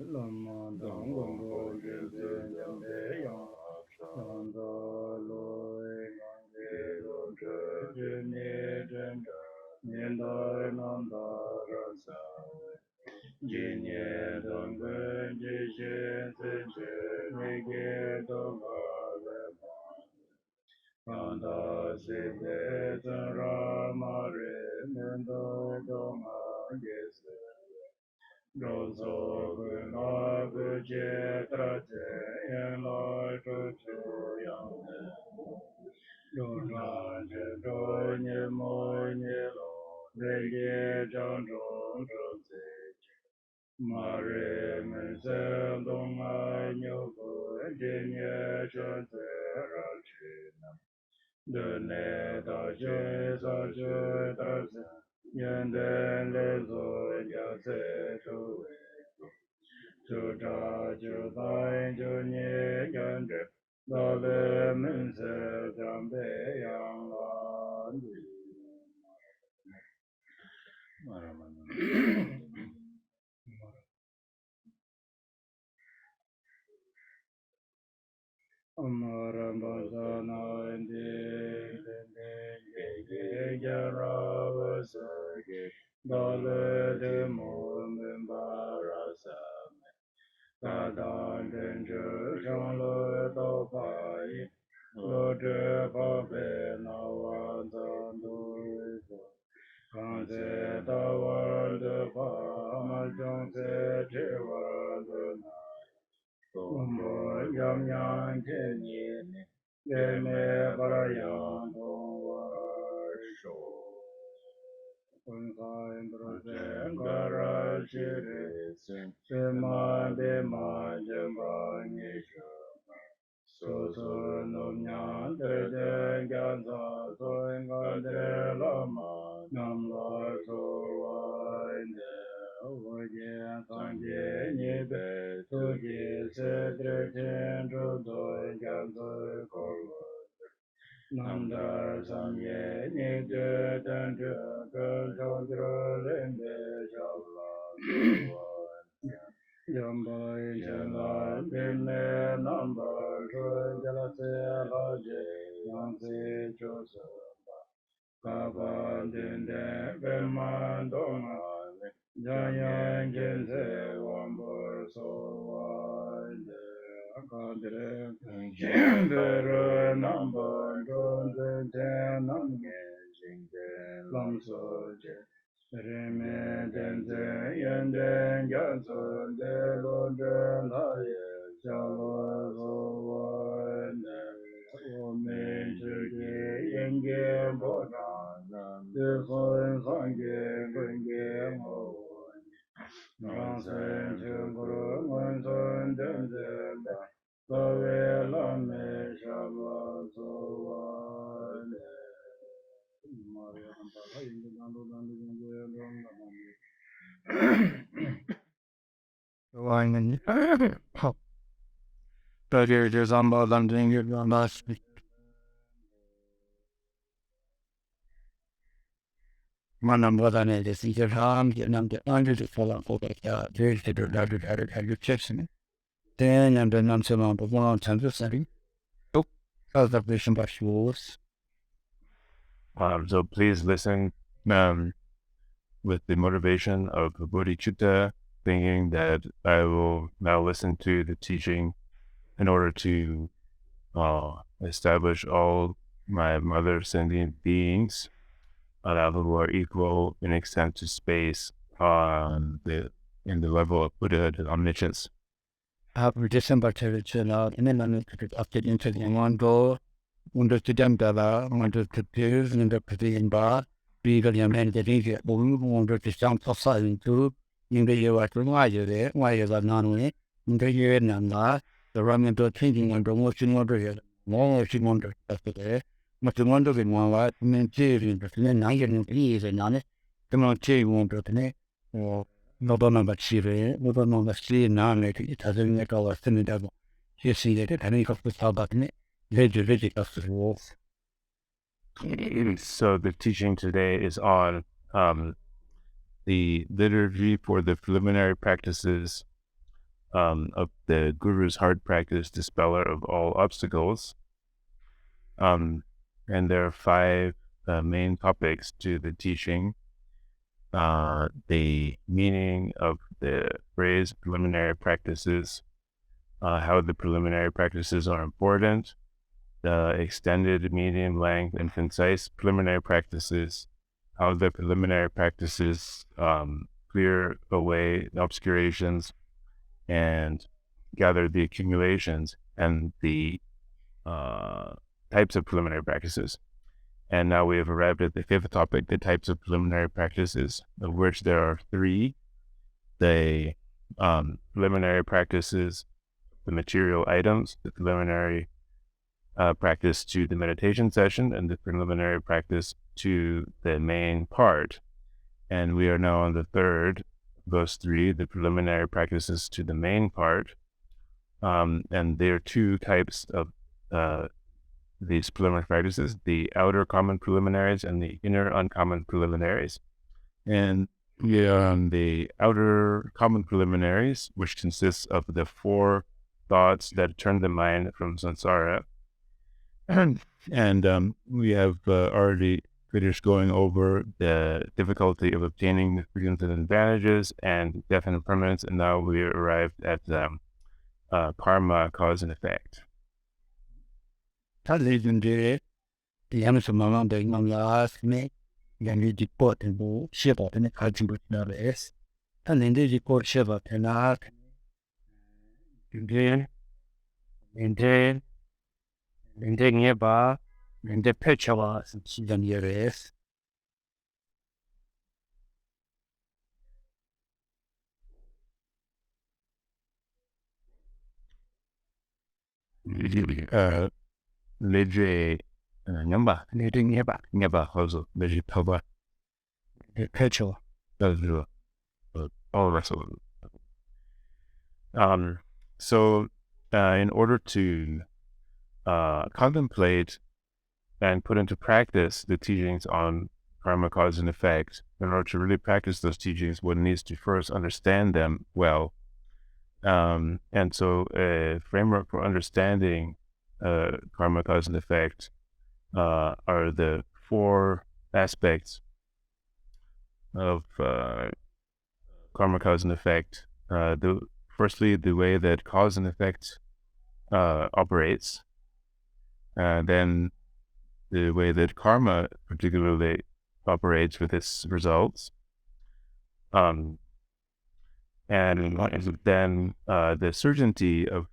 lama dang gombo jeze jambe yang chanda loe gange loje jene jenda nyenda nanda rasa jinye dangwe jishe seche nege donga lema kanda sebe zara mare nendo donga gese Rozo guna guje trate en la chuchu yang Yoran je do nye mo nye lo Rege jang zhong zhong zi Mare men se dong ai nyo gu Jin ye chen zi ra chi nam De ne da je sa je da zi Yen den le zo ya se chu wei Chu cha chu tai chu nye yan zhe Da le men se zhang bei yang lan di Amaramba sana indi dende ge ge gyara vasa ge dale de mo membarasa Kadan denje shang le do pa yi lo zhe pa pe na wan zan du zi kan se da wan de pa ma zhong se che wan de na Gombo yam yang che ni ye me para yang dong wa sho Kun sai bro zen gara chi re se ma de ma jem ba ni sho So so nom nyan de de gyan sa so nga de la ma nam la so wa de wo je san je ni be tu ji se de chen zhu do gyan so ko Nam dar sam ye ni de dan de ge zhou zhe len de xiao la Yamba yin la bin ne nam ba shu ya la se la je yang se chu se ba Ka ba din de ben man dong an Jan yan jin se wan bo so wan de Ka dire jin de re nam ba zhong zhe jian nam ge jing de lam so je Rime den ze yen den yan sun de lo de la ye xia lo zo wan de wo min zhi ge yen ge bo zhang nan de sun san ge gun ge mo wan Rang sen chen gu ru wan sun den ze ba la we la me xia lo zo wan de Manam vadane de sigaram, yanam de under the fallen for the there's the rejection. Then and then I'm some of 100 setting. Oh, as the vision by schools. So please listen with the motivation of the bodhicitta, thinking that I will now listen to the teaching in order to establish all my mother sentient beings who are equal in extent to space in the level of Buddhahood and omniscience. After December territory, and then I'm updated into the one go, under the Dambella, under the peers, and the pavilion bar, being the man that is it, under the sound of silent tube, in the year at why you're there, why you're not only, in the year and that, the running to thinking under motion wonder here, more she wonder after there, much wonder in one light, and then cheering, and then I get ease and on it, come on, cheering wonder to me, or not on about Syria, not on the sea now, it has been like all a thin devil. You see that it, and he got the top button it, legit of the wolf. So the teaching today is on the liturgy for the preliminary practices of the Guru's hard practice, dispeller of all obstacles. And there are 5 main topics to the teaching. The meaning of the phrase preliminary practices, how the preliminary practices are important, the extended, medium, length, and concise preliminary practices, how the preliminary practices clear away the obscurations and gather the accumulations, and the types of preliminary practices. And now we have arrived at the 5th topic, the types of preliminary practices, of which there are 3. The preliminary practices, the material items, the preliminary practice to the meditation session, and the preliminary practice to the main part. And we are now on the 3rd of those 3, the preliminary practices to the main part. And there are 2 types of these preliminary practices, the outer common preliminaries and the inner uncommon preliminaries. And the outer common preliminaries, which consists of the 4 thoughts that turn the mind from samsara. And we have already finished going over the difficulty of obtaining the freedoms and advantages and death and impermanence, and now we arrived at karma, cause and effect. 탈레준데 양수 마마데 남라스네 양이지 포텐도 시바테네 가지부나레스 탈렌데지 코르시바테나 인데 인데니에바 인데 페차와 시장이레스 Leje nyamba 네딩에바 nyamba hozo leje paba 페차와 all the rest of it. So in order to contemplate and put into practice the teachings on karma, cause and effect, in order to really practice those teachings, one needs to first understand them well. And so a framework for understanding karma, cause and effect are the 4 aspects of karma, cause and effect. Firstly, the way that cause and effect operates, then the way that karma particularly operates with its results, and then the certainty of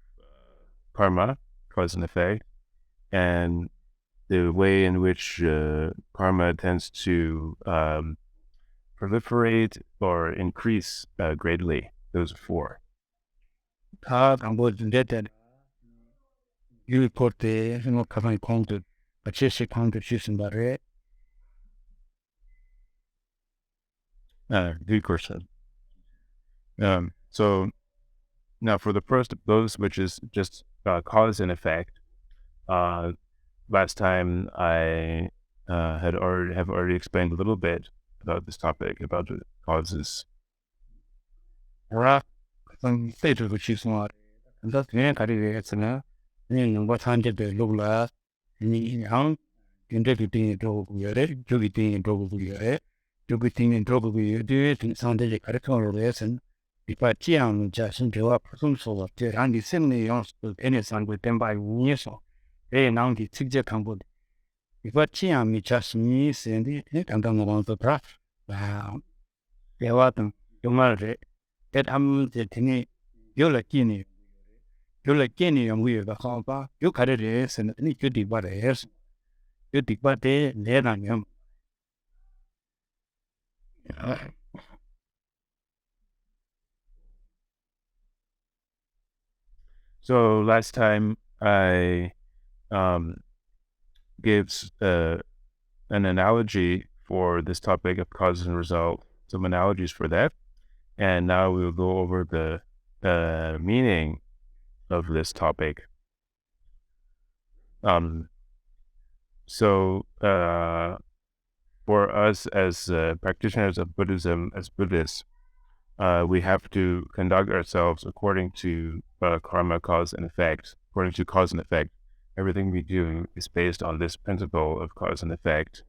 karma, cause and effect, and the way in which karma tends to proliferate or increase greatly. Those 4. 다 강보준데 유포테 생각하면 공도 아체시 공도 주신다래 Good question. So now for the first of those, which is just cause and effect, last time I have already explained a little bit about this topic, about the causes. 라 페이트도 주신다 근데 그냥 가리겠으나 네 뭐 산제도 로라 니양 인데비팅 도구여래 저기팅 도구여래 저기팅 도구여래 산제에 가르쳐로래선 비파치양 자신과 personal 대한이 생리 연습 에네산 with by 니에서 에 나온디 직접 강보 비파치양 미차스니 센디 당당한 거 브라 와 대화도 정말에 대담제 되니 요라키니 영위가 하바 요 가르레스는 니 주디바레스 주디바데 내나면 So last time I gave an analogy for this topic of cause and result, some analogies for that. And now we'll go over the meaning of this topic. So for us as practitioners of Buddhism, as Buddhists, we have to conduct ourselves according to karma, cause and effect. According to cause and effect, everything we do is based on this principle of cause and effect.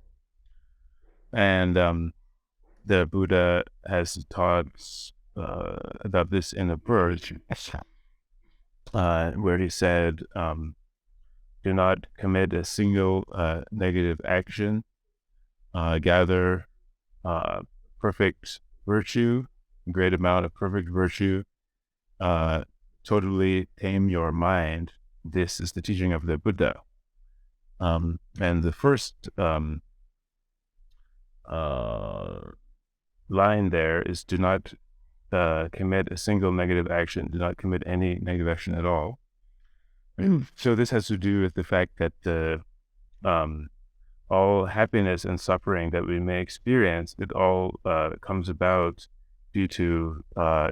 And the Buddha has taught about this in a verse where he said, do not commit a single negative action, gather perfect virtue, great amount of perfect virtue, totally tame your mind. This is the teaching of the Buddha. And the first line there is do not commit a single negative action, do not commit any negative action at all. So this has to do with the fact that all happiness and suffering that we may experience, it all comes about due to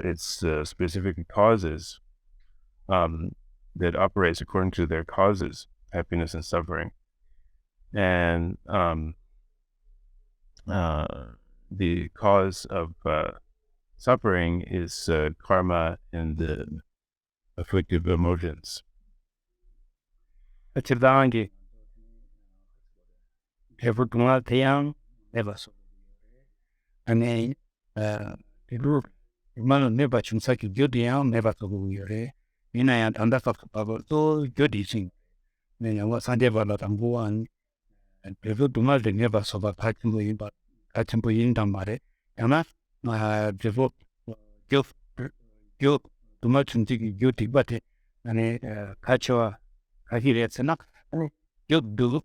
its specific causes that operates according to their causes, happiness and suffering. And the cause of suffering is karma and the afflictive emotions. Chidangi everyone tayang never so. And man never chumsaki gyodiang never so yore. And under so gyodising. Then what Sunday Vala Tambuan and people do not never so but Hatimbu but Hatimbu in Damare. And develop guilt too much into guilty, but and Kachua Kahirets and and guilt do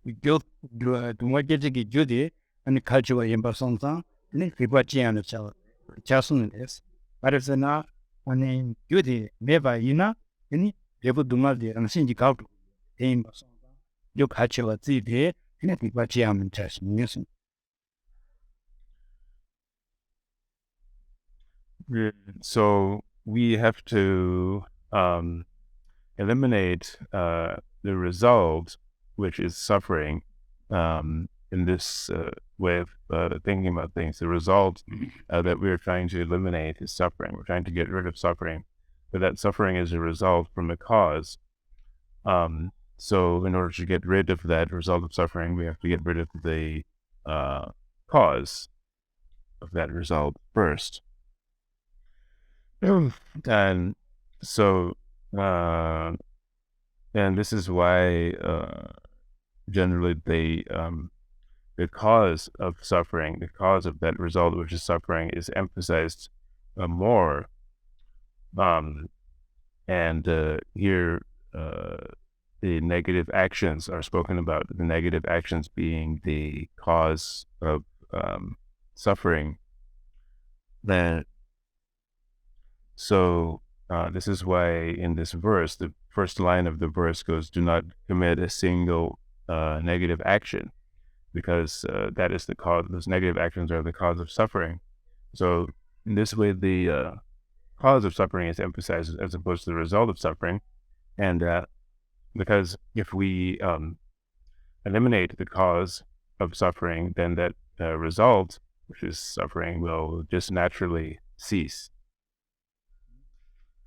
more getting Judy and the Kachua in Basonza, and then Fibachi and the child. Jason is. But if not, and Judy never ina, any people do not and Sinji out in Basonza. You Kachua Zidi, and Fibachi and Jason. So we have to eliminate the result, which is suffering, in this way of thinking about things. The result that we're trying to eliminate is suffering. We're trying to get rid of suffering, but that suffering is a result from a cause. So in order to get rid of that result of suffering, we have to get rid of the cause of that result first. And so, and this is why generally the cause of suffering, the cause of that result, which is suffering, is emphasized more. And here the negative actions are spoken about, the negative actions being the cause of suffering. So this is why in this verse, the first line of the verse goes, do not commit a single negative action, because that is the cause. Those negative actions are the cause of suffering. So in this way, the cause of suffering is emphasized as opposed to the result of suffering. And because if we eliminate the cause of suffering, then that result, which is suffering, will just naturally cease.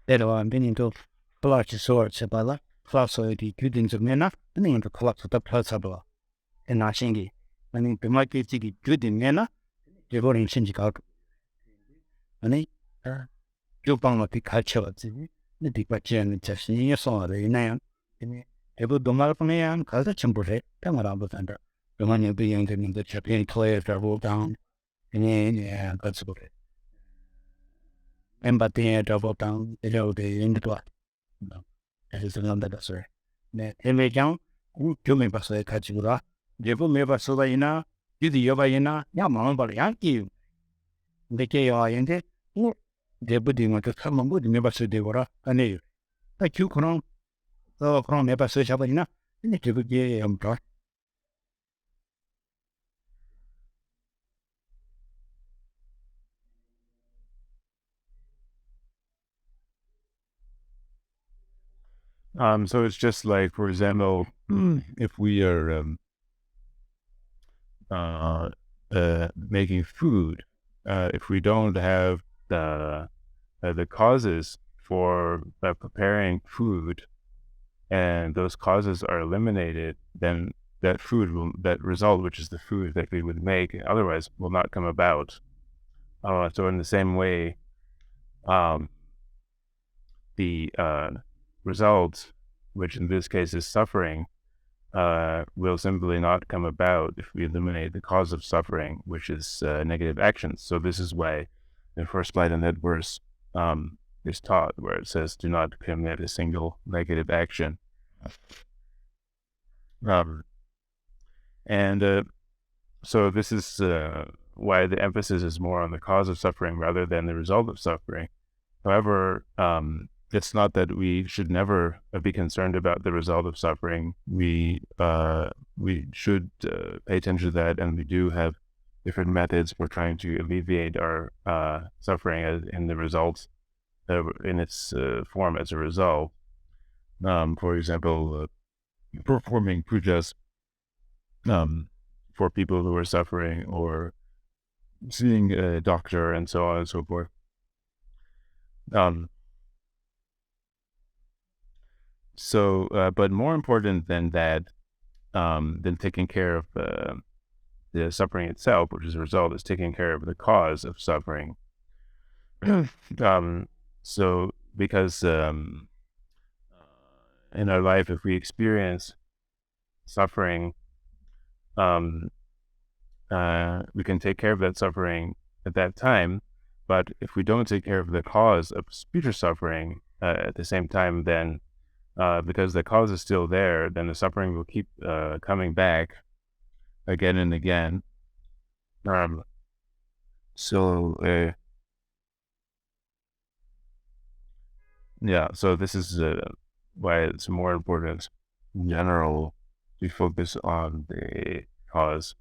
Pero I'm beginning to plot swords about class of the good of Mena, and then to collapse the plus above. And I sing and it might get good in Mena, the voting changing out. And you found a big culture, the big question just in your song, the name. People don't matter for me, and cause the chamber, come around with under the money being the Japan players that roll down, and then that's about it. And but the double down, the in the blood. No, that is another answer. Every down, you may pass a Kachura. The boom never so ina, you the Yobayina, Yaman, but Yankee. The K.I. and it, the budding want to come on good, never say they were a nail. Like you can, so from never say Shabina, and it will be a dark. So it's just like, for example, if we are making food, if we don't have the causes for preparing food, and those causes are eliminated, then that result, which is the food that we would make otherwise, will not come about. So in the same way, the result, which in this case is suffering, will simply not come about if we eliminate the cause of suffering, which is negative actions. So this is why the first line in that verse is taught, where it says, "Do not commit a single negative action." So this is why the emphasis is more on the cause of suffering rather than the result of suffering. However, it's not that we should never be concerned about the result of suffering. We should pay attention to that, and we do have different methods for trying to alleviate our suffering in the results, in its form as a result. For example, performing pujas for people who are suffering, or seeing a doctor, and so on and so forth. But more important than that, than taking care of the suffering itself, which is a result, is taking care of the cause of suffering. So because in our life, if we experience suffering, we can take care of that suffering at that time. But if we don't take care of the cause of future suffering at the same time, then because the cause is still there, then the suffering will keep coming back again and again. So this is why it's more important in general to focus on the cause.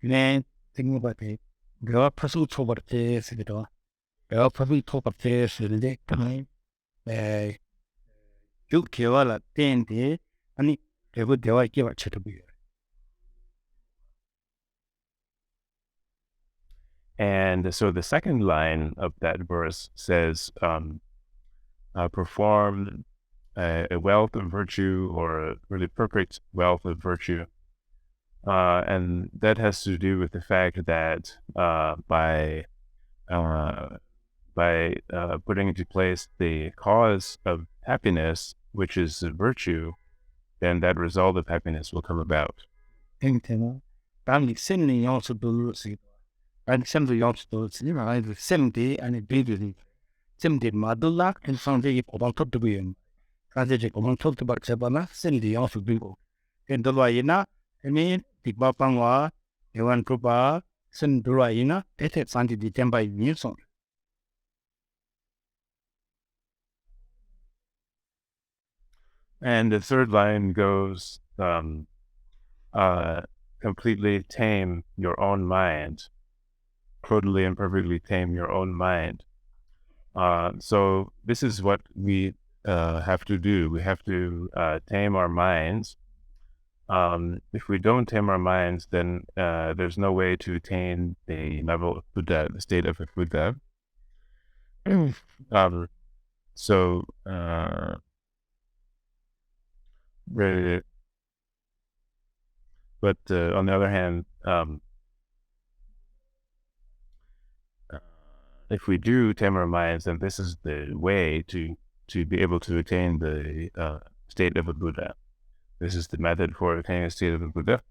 그냥 생긴 것 같아. 내가 퍼즐 초밥때 쓰기도. 내가 퍼즐 초밥때 쓰는데 그냥 쭉 개발할 때인데 아니 대부 대화 있게 맞춰도 보여. And so the second line of that verse says, perform a wealth of virtue, or a really perfect wealth of virtue. And that has to do with the fact that by putting into place the cause of happiness, which is a virtue, then that result of happiness will come about. 행태나 남이 셈이 영수도 쓰기도. 아니 셈도 영수도 쓰지만 아니 셈디 아니 비비리 셈디 마들라 인상적이 고방톱도 보여. 간제지 고방톱도 박자바나 셈디 영수 비고. 엔돌와이나 에미 빅바방와 에완 그룹아 셈 돌와이나 대체 산디디 템바이 밀송. And the third line goes, completely tame your own mind. Totally and perfectly tame your own mind. So this is what we have to do. We have to tame our minds. If we don't tame our minds, then there's no way to attain the level of Buddha, the state of a Buddha. But on the other hand, if we do tame our minds, then this is the way to be able to attain the state of a Buddha. This is the method for attaining the state of a Buddha.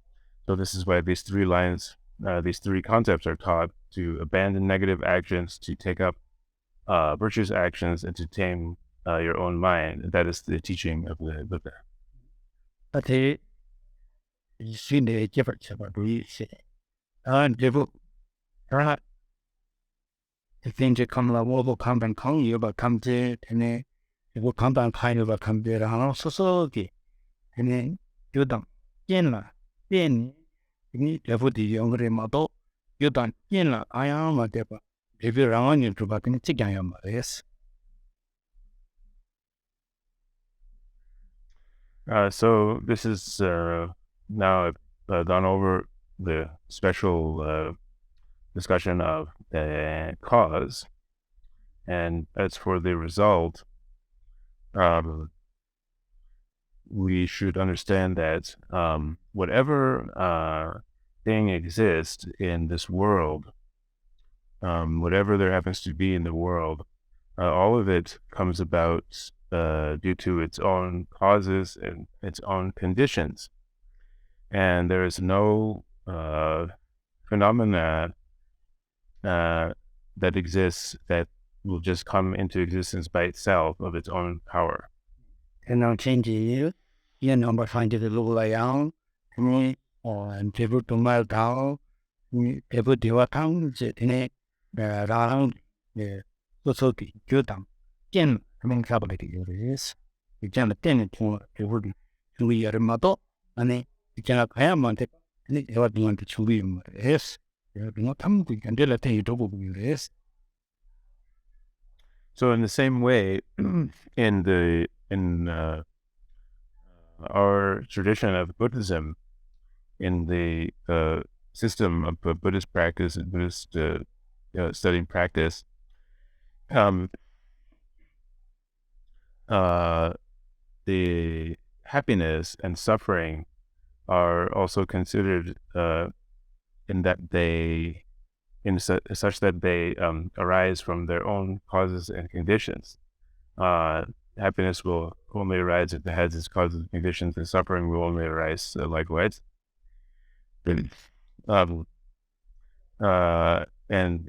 So this is why these three lines, these three concepts are taught: to abandon negative actions, to take up virtuous actions, and to tame your own mind. That is the teaching of the Buddha. But you see the difference about this. And develop the things that come along will come and come you, but come to and it will come down kind of a come there and also so and then you don't yen la yen you level the younger model you don't yen la I am a deba if you're on you to back in the chicken yes. So this is now gone over the special discussion of the cause. And as for the result, we should understand that whatever thing exists in this world, whatever there happens to be in the world, all of it comes about due to its own causes and its own conditions. And there is no phenomena that exists that will just come into existence by itself of its own power. And now change you know, find it a little layout, and people to my town, people to our town, in it, around the society, good them. Jen, I mean, capability is, you can attend to a word to be a model, and then you cannot have on it, and it was going to be yes, you have not come to can tell a thing to be this. So in the same way, in our tradition of Buddhism, in the system of Buddhist practice and Buddhist study and practice, the happiness and suffering are also considered in that they, such that they arise from their own causes and conditions. Happiness will only arise if it has its causes and conditions, and suffering will only arise likewise. And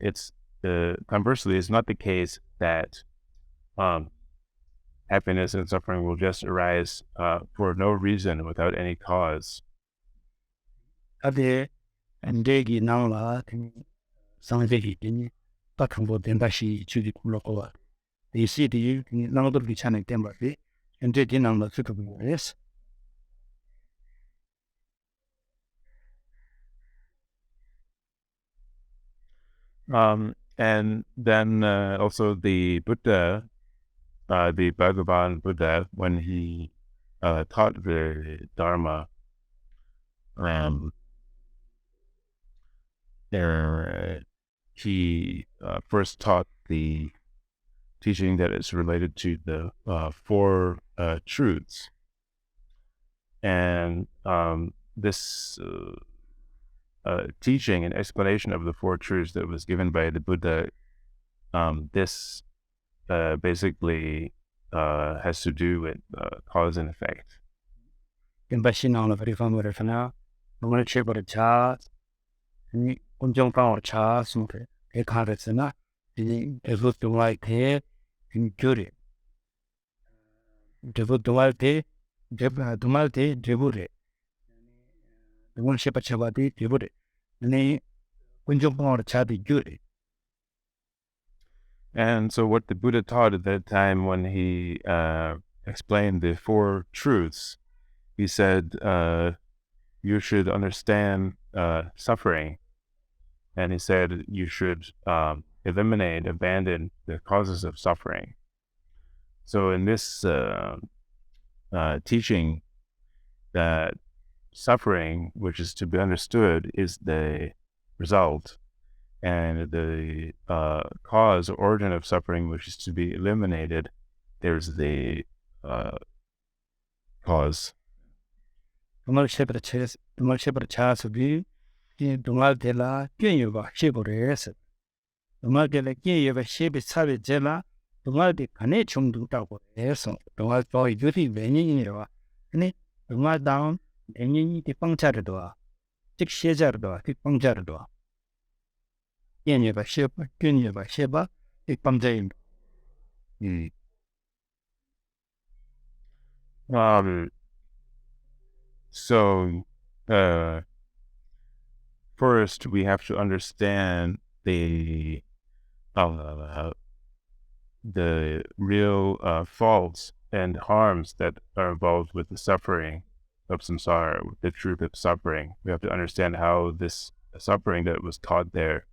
it's conversely, it's not the case that happiness and suffering will just arise for no reason, without any cause. And they get now, some of the but about them that she to the local. You see the none of the channel temper, and they didn't know the yes. And then also the Buddha, the Bhagavan Buddha, when he taught the Dharma, he first taught the teaching that is related to the four truths. And this teaching and explanation of the four truths that was given by the Buddha, this basically has to do with cause and effect. In Bashin on a very famous for now, I'm going to check about a chart. Unjong power charts, a card enough. It looked like here in Curie. The wood duality, duality, debure. The one ship at Chavati, debure. And then Unjong power chart is Curie. And so what the Buddha taught at that time when he explained the four truths, he said, you should understand suffering. And he said you should eliminate, abandon the causes of suffering. So in this teaching, that suffering, which is to be understood, is the result, and the cause or origin of suffering, which is to be eliminated, there's the cause. The more ship at chance of you, the more de la Guiva ship or yes. The more de la Guiva ship is savage jella, the more the connection to double yes. The more boy duty venue in your and the more down, and you need the puncture door. 6시절도 뒷방자르도 예니바 셰바 균예바 셰바 뒷방자임. So first we have to understand the real faults and harms that are involved with the suffering of samsara, with the truth of suffering. We have to understand how this suffering that was taught there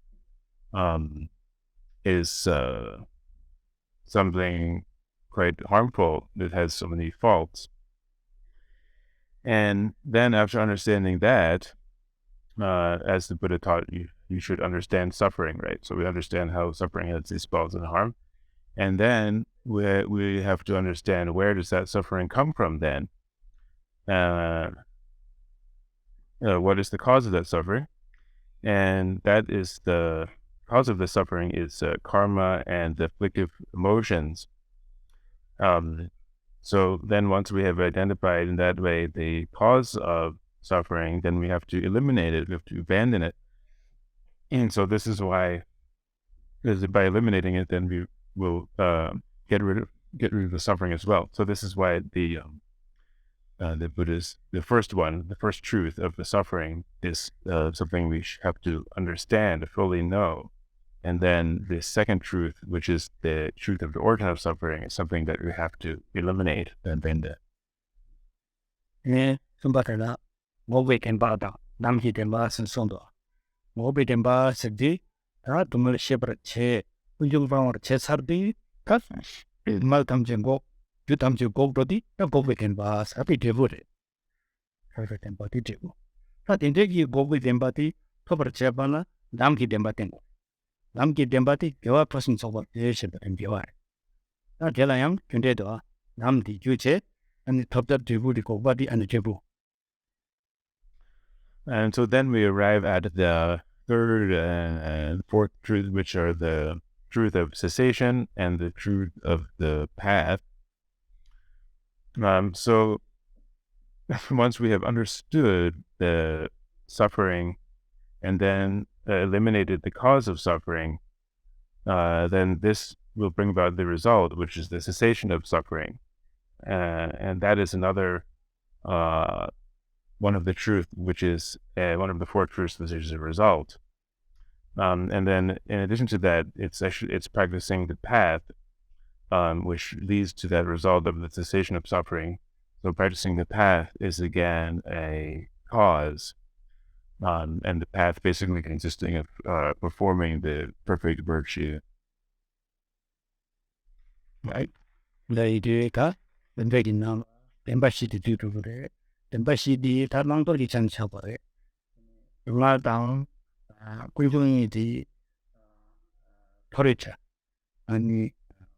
is something quite harmful that has so many faults. And then after understanding that, as the Buddha taught, you should understand suffering, right? So we understand how suffering has these faults and harm. And then we have to understand, where does that suffering come from then? What is the cause of that suffering? And that is the cause of the suffering is karma and the afflictive emotions. So then once we have identified in that way the cause of suffering, then we have to eliminate it, we have to abandon it. And so this is why, because by eliminating it, then we will get rid of the suffering as well. So this is why the Buddha's, the first truth of the suffering is something we have to understand, fully know. And then the second truth, which is the truth of the origin of suffering, is something that we have to eliminate and bend it. 네, 숨바다나 모베 덴바다 남히 덴바 선송도 모베 덴바 스디 다 도물 셰브르체 운중방으로 제사르디 각 말탐쟁고 유탐쟁고 브로디 모베 덴바 사비 데부레 그래서 덴바디 데부 다 덴데기 모베 덴바디 토버 제바나 남기 덴바 덴고 남기 덴바디 교화 퍼슨 소버 예시도 덴비와 다 델라양 근데도 남디 주체 and so then we arrive at the third and fourth truth, which are the truth of cessation and the truth of the path. So once we have understood the suffering and then eliminated the cause of suffering, then this will bring about the result, which is the cessation of suffering. And that is another one of the truth, which is one of the four truths, which is a result. And then in addition to that, it's practicing the path, which leads to that result of the cessation of suffering. So practicing the path is again a cause, and the path basically consisting of performing the perfect virtue. Right. 덴베기나 덴바시디 뒤로래 덴바시디 다랑돌이 찬차버래 응아당 꾸이붕이디 토리차 아니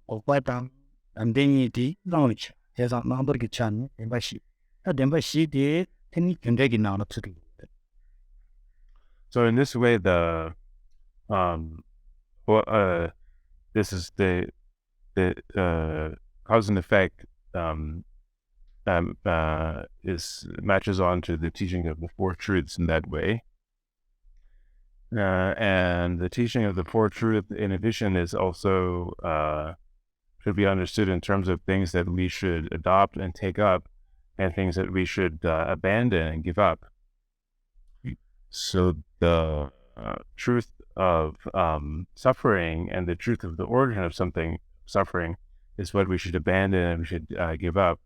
오빠당 남댕이디 나오니차 해서 남돌이 찬 덴바시 덴바시디 테니 덴베기 나오트리. So in this way, this is the cause and effect matches on to the teaching of the four truths in that way. And the teaching of the four truths, in addition, is also should be understood in terms of things that we should adopt and take up, and things that we should abandon and give up. So the truth of suffering and the truth of the origin of suffering is what we should abandon and we should give up.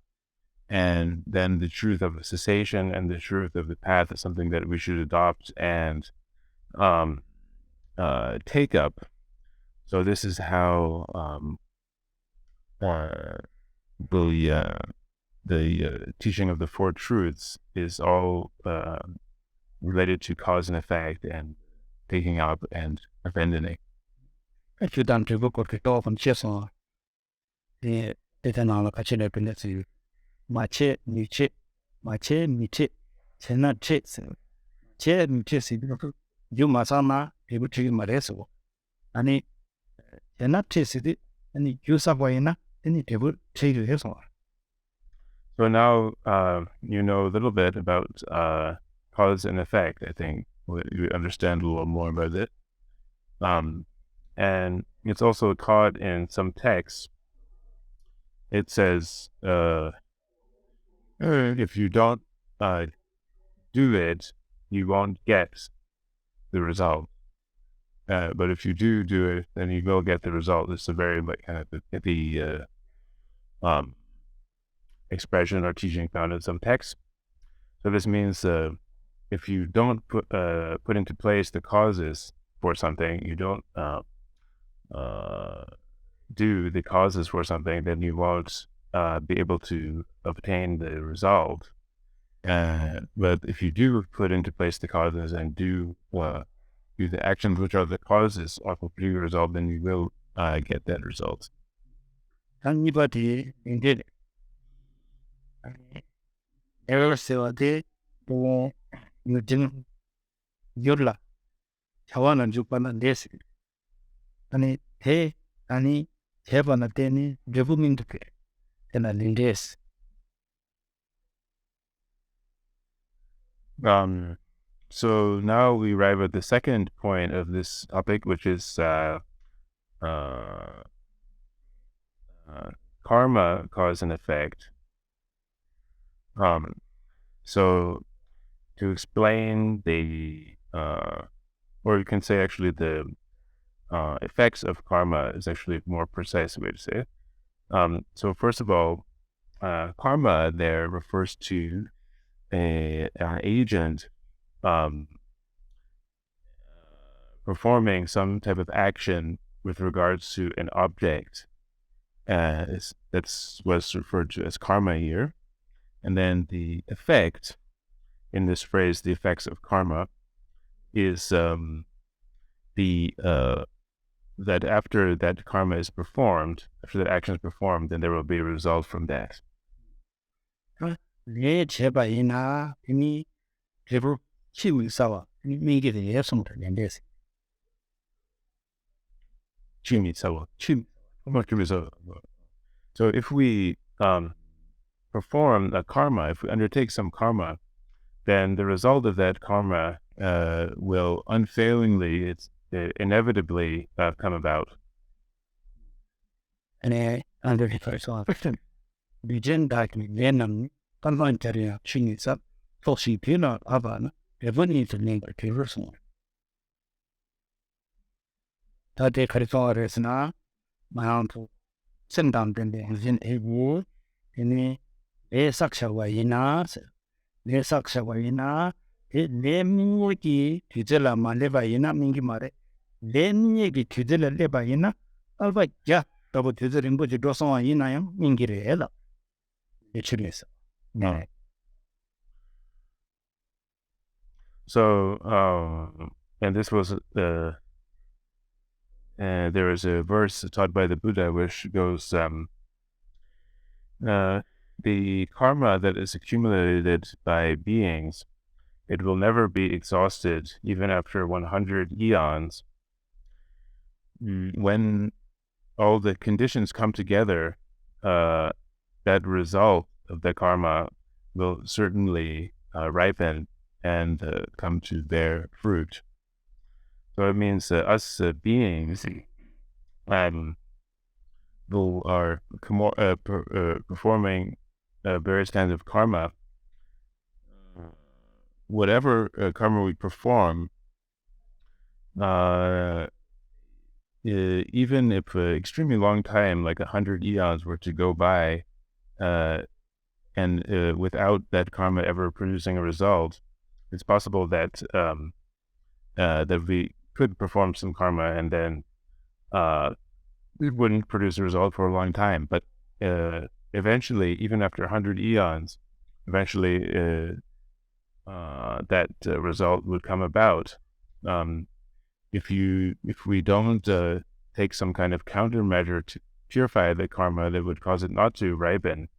And then the truth of cessation and the truth of the path is something that we should adopt and take up. So this is how the teaching of the four truths is all related to cause and effect and taking up and abandoning. 대단한 가치를 변했어요. 마체 니체 제나체 제니체스 유마사나 비부치 말해서 아니 제나체스디 아니 유사보이나 아니 대부 체유해서. So now you know a little bit about cause and effect. I think you understand a little more about it. And it's also caught in some texts. It says, if you don't do it, you won't get the result. But if you do it, then you will get the result. It's a very kind of pithy expression or teaching found in some texts. So this means if you don't put into place the causes for something, you don't do the causes for something, then you won't be able to obtain the result. But if you do put into place the causes and do the actions which are the causes of a particular result, then you will get that result. anybody indeed. Ever saw the Nujin Yurla, Chawana Jupana Desi. And he, Annie, Heaven at any, Rebumin to pay, and a Lindes. So now we arrive at the second point of this topic, which is karma, cause and effect. So to explain the, or you can say actually the effects of karma is actually a more precise way to say it. So first of all, karma there refers to an agent performing some type of action with regards to an object. That's what's referred to as karma here. And then the effect in this phrase, the effects of karma, is that after that karma is performed, after that action is performed, then there will be a result from that. Le Cheba ina, any river chewing sawa, make it a some Lindes. So if we perform a karma, if we undertake some karma, then the result of that karma will unfailingly, inevitably come about. And I under the first one. Begin that Vietnam, Convantaria, Chinese up, for she pina Havana, ever need to name a person. That they could all is now, my uncle, send down the in a war, in a suction way in us, their suction way in us, it name wiki, Tizella Maleva in a mingimare, then ye be Tizella leba in a, Alva, ja, double Tizella in which draws on in I am, Mingirella. It should be so. No. So, and this was, there is a verse taught by the Buddha which goes, the karma that is accumulated by beings, it will never be exhausted even after 100 eons. When all the conditions come together, that result of the karma will certainly ripen and come to bear fruit. So it means us beings who are performing various kinds of karma, whatever karma we perform, even if an extremely long time, like 100 eons were to go by, and without that karma ever producing a result, it's possible that that we could perform some karma and then it wouldn't produce a result for a long time. But eventually, even after 100 eons, eventually that result would come about. If we don't take some kind of countermeasure to purify the karma that would cause it not to ripen,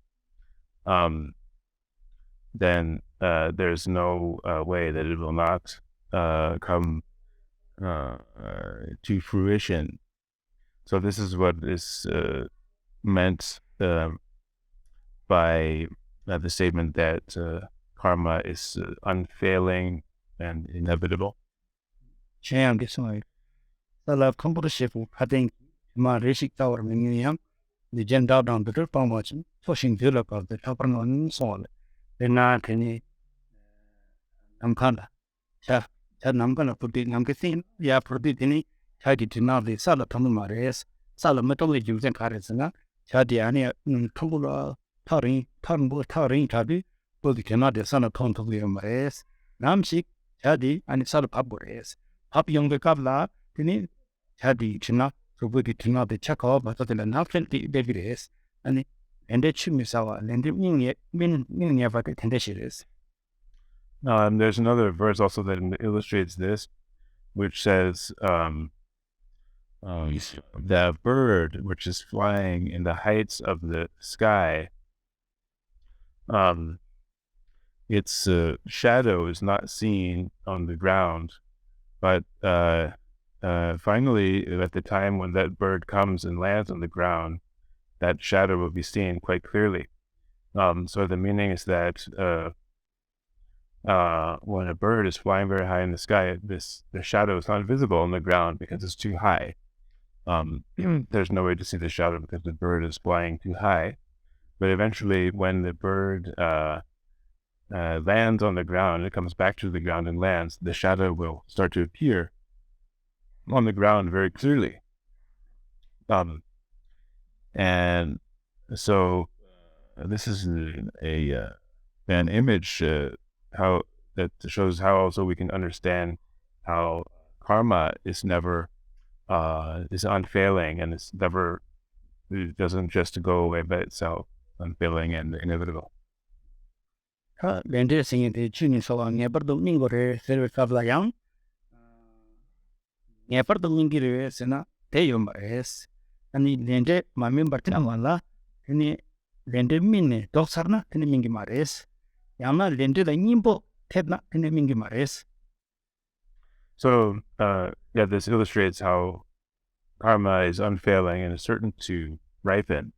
then there's no way that it will not come to fruition. So this is what is meant by the statement that karma is unfailing and inevitable. Chang gets away. The love competition, I think, my racing tower, meaning the gen down the dirt much, pushing the look of the upper on soil. They're not any Namkanda. I'm gonna put it in Namkasin, yeah, put it in it, tidy to now the Sala Tonumares, Sala metallurgy and Karazana, Chadiania, Tula, Tarin, Tabi, but it cannot the son of Tontulium Mares, Namsik, Chadi, and Sala Pabures. Up younger Kabla, Tini, Chadi, China, so we did not the Chakov, but the Nafel David is, and the Chimisawa, and the meaning of a condition is. There's another verse also that illustrates this, which says, the bird which is flying in the heights of the sky, its shadow is not seen on the ground, but finally, at the time when that bird comes and lands on the ground, that shadow will be seen quite clearly. So the meaning is that when a bird is flying very high in the sky, the shadow is not visible on the ground because it's too high. There's no way to see the shadow because the bird is flying too high. But eventually, when the bird lands on the ground, it comes back to the ground and lands, the shadow will start to appear on the ground very clearly. And so this is an image how that shows how also we can understand how karma is never is unfailing, and it doesn't just go away by itself, unfailing and inevitable. Lente singing chuni sawa never the mingore serve kabla yang never the mingire sena teyum es ani lente mamin bartina wala ani lente minne doksarna tene mingi mares yana lente the nimbo tedna tene mingi mares. So this illustrates how karma is unfailing and is certain to ripen.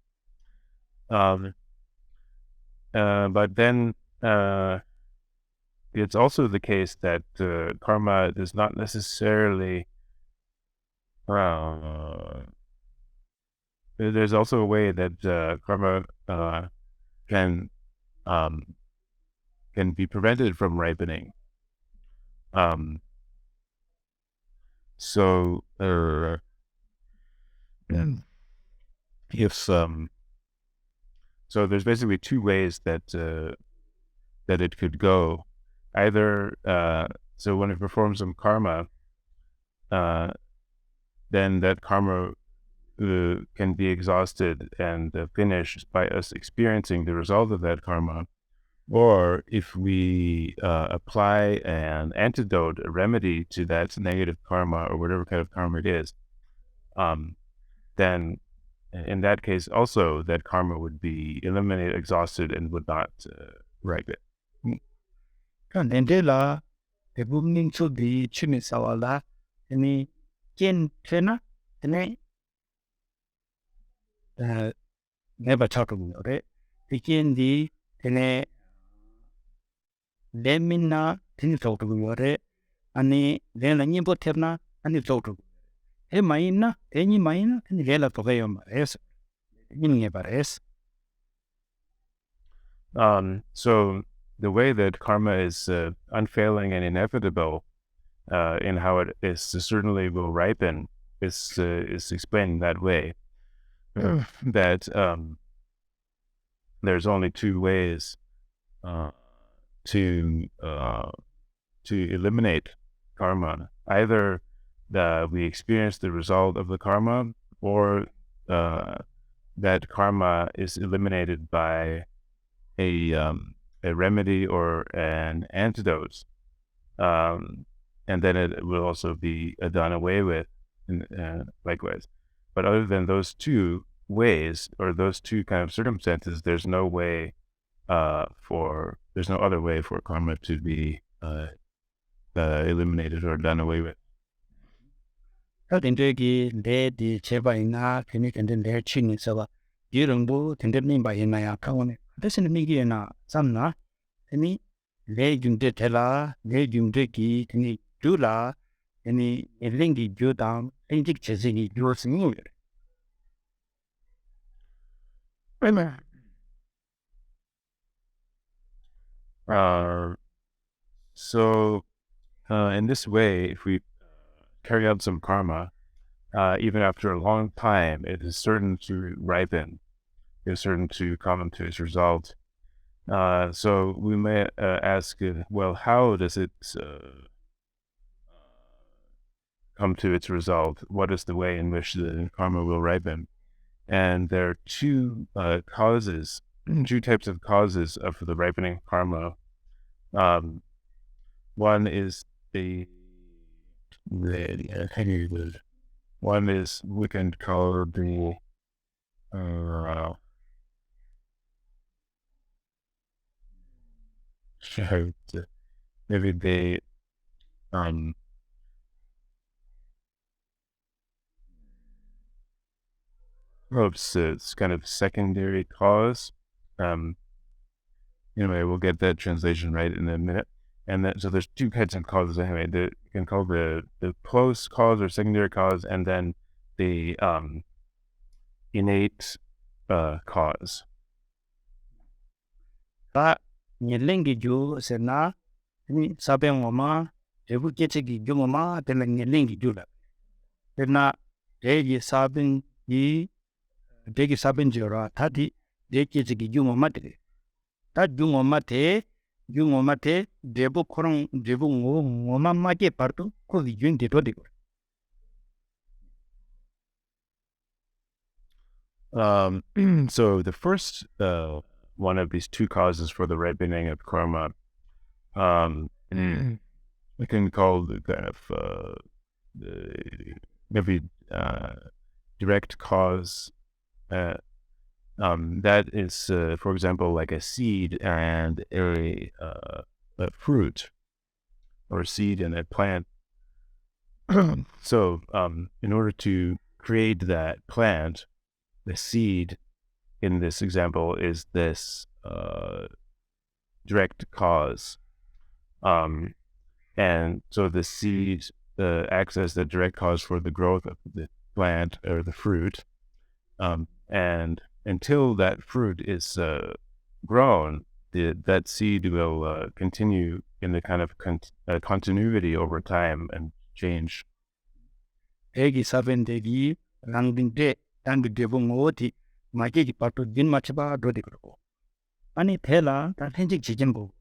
But then it's also the case that karma does not necessarily. There's also a way that karma can be prevented from ripening. So there's basically two ways that it could go. Either so when it performs some karma, then that karma can be exhausted and finished by us experiencing the result of that karma. Or if we apply an antidote, a remedy to that negative karma or whatever kind of karma it is, then in that case also that karma would be eliminated, exhausted, and would not ripen. Lente la pebumning to the chuni sawa la ani ken tena tene never talk about it. Begin the tene lemina tini talk about it ani lela nimbo tebna ani talk. He maina eni maina tini lela togeyo mares meaning bares. So the way that karma is unfailing and inevitable in how it is certainly will ripen is explained that way. That there's only two ways to eliminate karma. Either we experience the result of the karma, or that karma is eliminated by a remedy or an antidote, and then it will also be done away with, likewise. But other than those two ways or those two kind of circumstances, there's no way there's no other way for karma to be eliminated or done away with. Lente le di cheba ina kini kende le chini sawa yirungbu tende nimba ina ya kawane. Desin migi ina samna tini le yungde tela le yungde ki tini jula tini lingi judang lingi chesini yusingu. So in this way, if we carry out some karma, even after a long time, it is certain to ripen. It is certain to come to its result. So we may ask, well, how does it come to its result? What is the way in which the karma will ripen? And there are two causes, two types of causes of the ripening karma. One is the One is we can call the maybe the it's kind of secondary cause. Anyway, we'll get that translation right in a minute. And then, so there's two kinds of causes anyway. You can call the close cause or secondary cause, and then the innate cause. 다 닐랭기 주 세나 니 사뱅 오마 대부 계책이 경오마 되는 닐랭기 주라 그러나 대기 사뱅 이 대기 사뱅 지어라 다디 대계책이 경오마 되게 다 경오마 대 경오마 대 대부 코랑 대부 오마 마게 파르도 거기 윤데 도되고 So the first one of these two causes for the ripening of karma, we can call the kind of maybe direct cause. That is, for example, like a seed and a fruit, or a seed and a plant. So, in order to create that plant, the seed in this example is this direct cause. And so the seed acts as the direct cause for the growth of the plant or the fruit. And until that fruit is grown, that seed will continue in the kind of continuity over time and change. 대기 사뱅 대기 랑딩데 단비 대봉 어디 마게기 파토 진 마치바 도데 그러고 아니 텔라 다 현직 지진보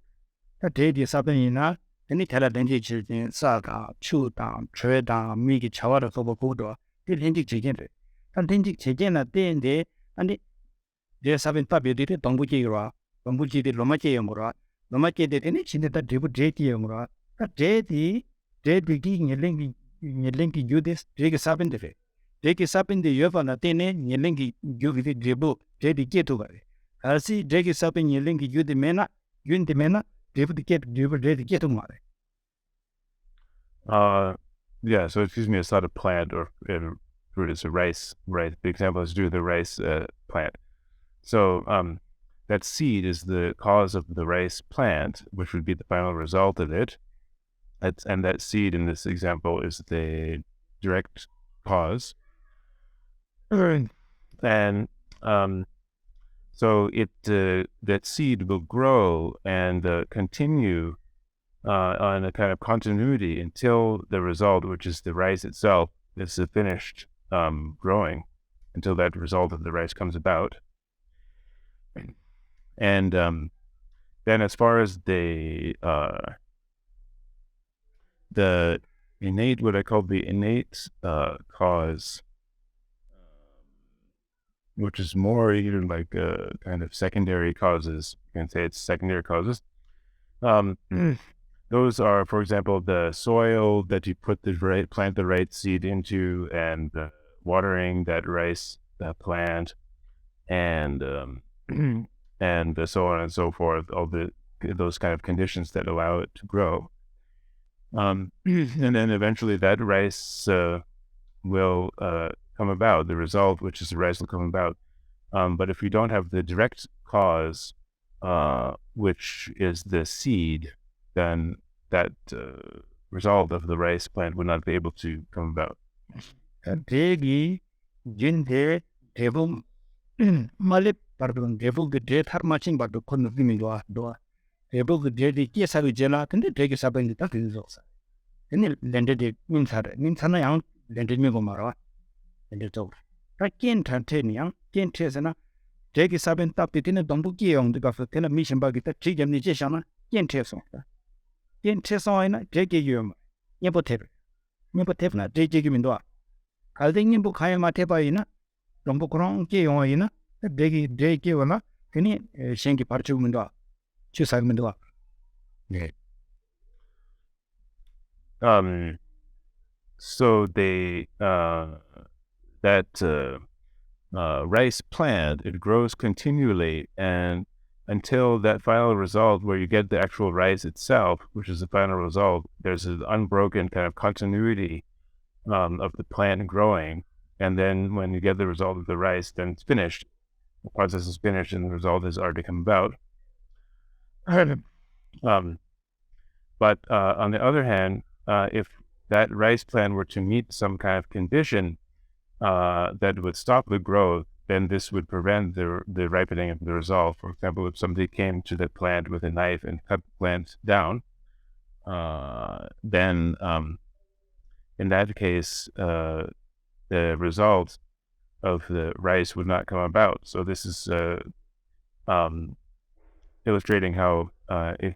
다 대디 사뱅이나 아니 텔라 렌지 지진 사가 추다 최다 미기 차와라 서버 고도 이 현직 지진데 단 현직 지진나 때인데 아니 제 사뱅 파베디데 동부지로 동부지데 로마제요 뭐라 로마제데 되니 진짜 대부 제티요 뭐라 다 제디 제디기 닐랭기 유데스 제게 사뱅데 Deki sapin de yovana tene nyelengi yuvide debu dedi getu gare. Asi deki sapin nyelengi yude mena yunde mena debu dedi getu mare. Yeah, so excuse me, it's not a plant or fruit, it's a rice. Right. The example is to do with the rice plant. So that seed is the cause of the rice plant, which would be the final result of it. And that seed in this example is the direct cause. And so that seed will grow and continue on a kind of continuity until the result, which is the rice itself, is finished growing, until that result of the rice comes about. And then as far as the innate, what I call the innate cause, which is more even like kind of secondary causes. You can say it's secondary causes. Those are, for example, the soil that you put plant the right seed into, and watering that rice plant, and so on and so forth. All those kind of conditions that allow it to grow. And then eventually that rice will come about, the result, which is the rice, will come about. But if we don't have the direct cause, which is the seed, then that result of the rice plant would not be able to come about. 대기 진대 대봉 말레 pardon 대봉 그 대타마친 바도 콘 느낌이 좋아. 대봉 그 대디 끼사비 제나 근데 되게 사뱅이 딱 되죠. 근데 렌데데 민사나 양 렌데미고 말아. 렌데도 다 켄탄테니양 켄테스나 되게 사뱅 딱 되는 동북기 영도가 그때는 미신바기 딱 지점니 제샤나 켄테서 켄테서이나 되게 유음 예보테나 되게 기민도 갈등님 부 가야 마테바이나 동북그런 게 영어이나 되게 와나 그니 생기 파르치면도 주사면도 네. So they that rice plant, it grows continually, and until that final result where you get the actual rice itself, which is the final result, there's an unbroken kind of continuity of the plant growing. And then when you get the result of the rice, then it's finished. The process is finished and the result has already come about. But on the other hand, if that rice plant were to meet some kind of condition that would stop the growth, then this would prevent the ripening of the result. For example, if somebody came to the plant with a knife and cut the plant down, then in that case, the result of the rice would not come about. So this is illustrating how if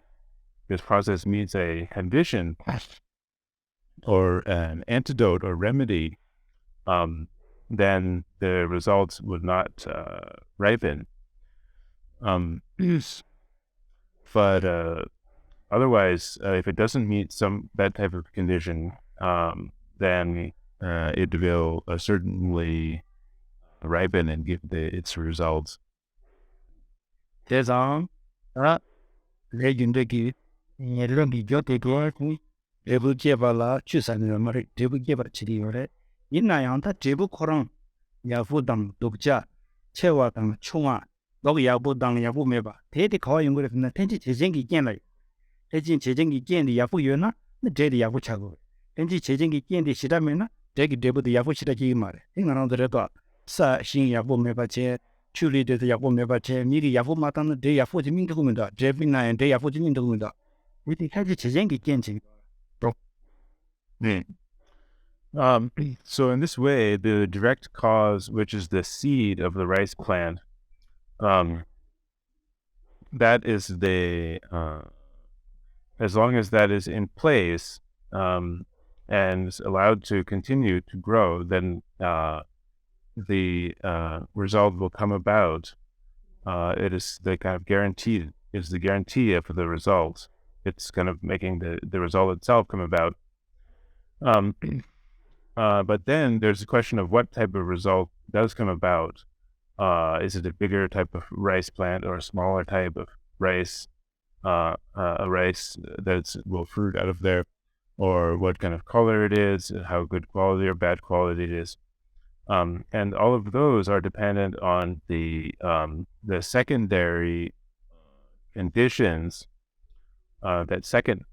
this process meets a condition or an antidote or remedy, then the results would not ripen. But otherwise, if it doesn't meet that type of condition, then it will certainly ripen and give its results. 대상 레균데기 예런기 교대고 대부개발라 추산을 말이 대부개발 지리요래 인나양다 대부코랑 야부당 독자 체와당 총아 너가 야부당 야부메바 대대 거용거는 텐지 재정기建了 대진 재정기建的 야부요나 나 대대 야부차고 텐지 재정기建的 시다면나 대기 대부도 야부시다기 말해 인가랑들도 사신 야부메바체 출리되도 야부메바체 미리 야부마다는 대 야부지 민도군다 제빈나엔 대 야부지 민도군다 우리开始 재정기建지 네. So in this way, the direct cause, which is the seed of the rice plant, that is the as long as that is in place and is allowed to continue to grow, then the result will come about. It is the kind of guarantee of the result. It's kind of making the result itself come about. But then there's a question of what type of result does come about. Is it a bigger type of rice plant or a smaller type of rice, a rice that will fruit out of there, or what kind of color it is, how good quality or bad quality it is. And all of those are dependent on the secondary conditions, that second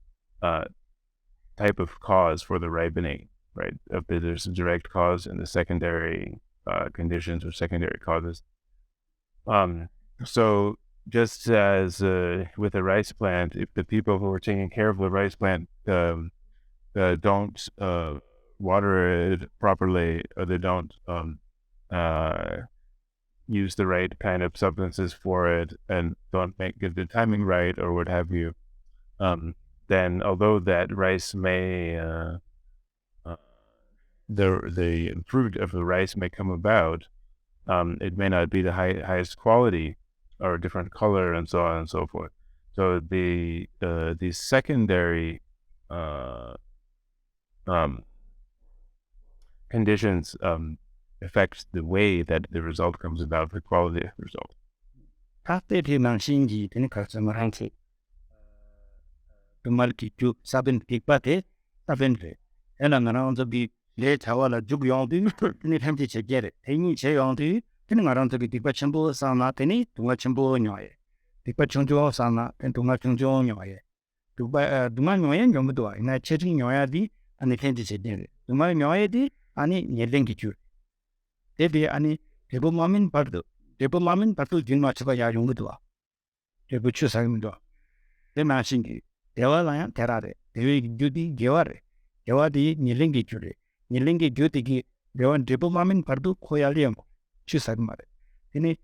type of cause for the ripening, right? There's a direct cause and the secondary conditions or secondary causes. So just as with a rice plant, if the people who are taking care of the rice plant don't water it properly, or they don't use the right kind of substances for it, and don't get the timing right, or what have you, then although that rice may, the fruit of the rice may come about, it may not be the highest quality or a different color and so on and so forth. So the secondary conditions affect the way that the result comes about, the quality of the result. 파테티난 신기 되는 가정을 한치 말기 쭉 사ben 빅바테 사ben데 에나나 언저비 내 자와라 죽용디 니 햄지 제게레 대니 제용디 되는 아란저비 빅바 첨부 사나 되니 동아 첨부 녀에 빅바 청조 사나 된 동아 청조 녀에 두바 두마 녀에 용도 나 체증 녀야디 아니 햄지 제게레 두마 녀에디 아니 예랭기 줄 대비 아니 대부마민 바르도 대부마민 바르도 진마치가 야 용도 대부 추상도 대마신기 대화라야 대라레 대위 규디 개와레 개와디 니랭기 줄레 니랭기 규디기 대원 대부마민 바르도 코야리엄 추상 말에 이니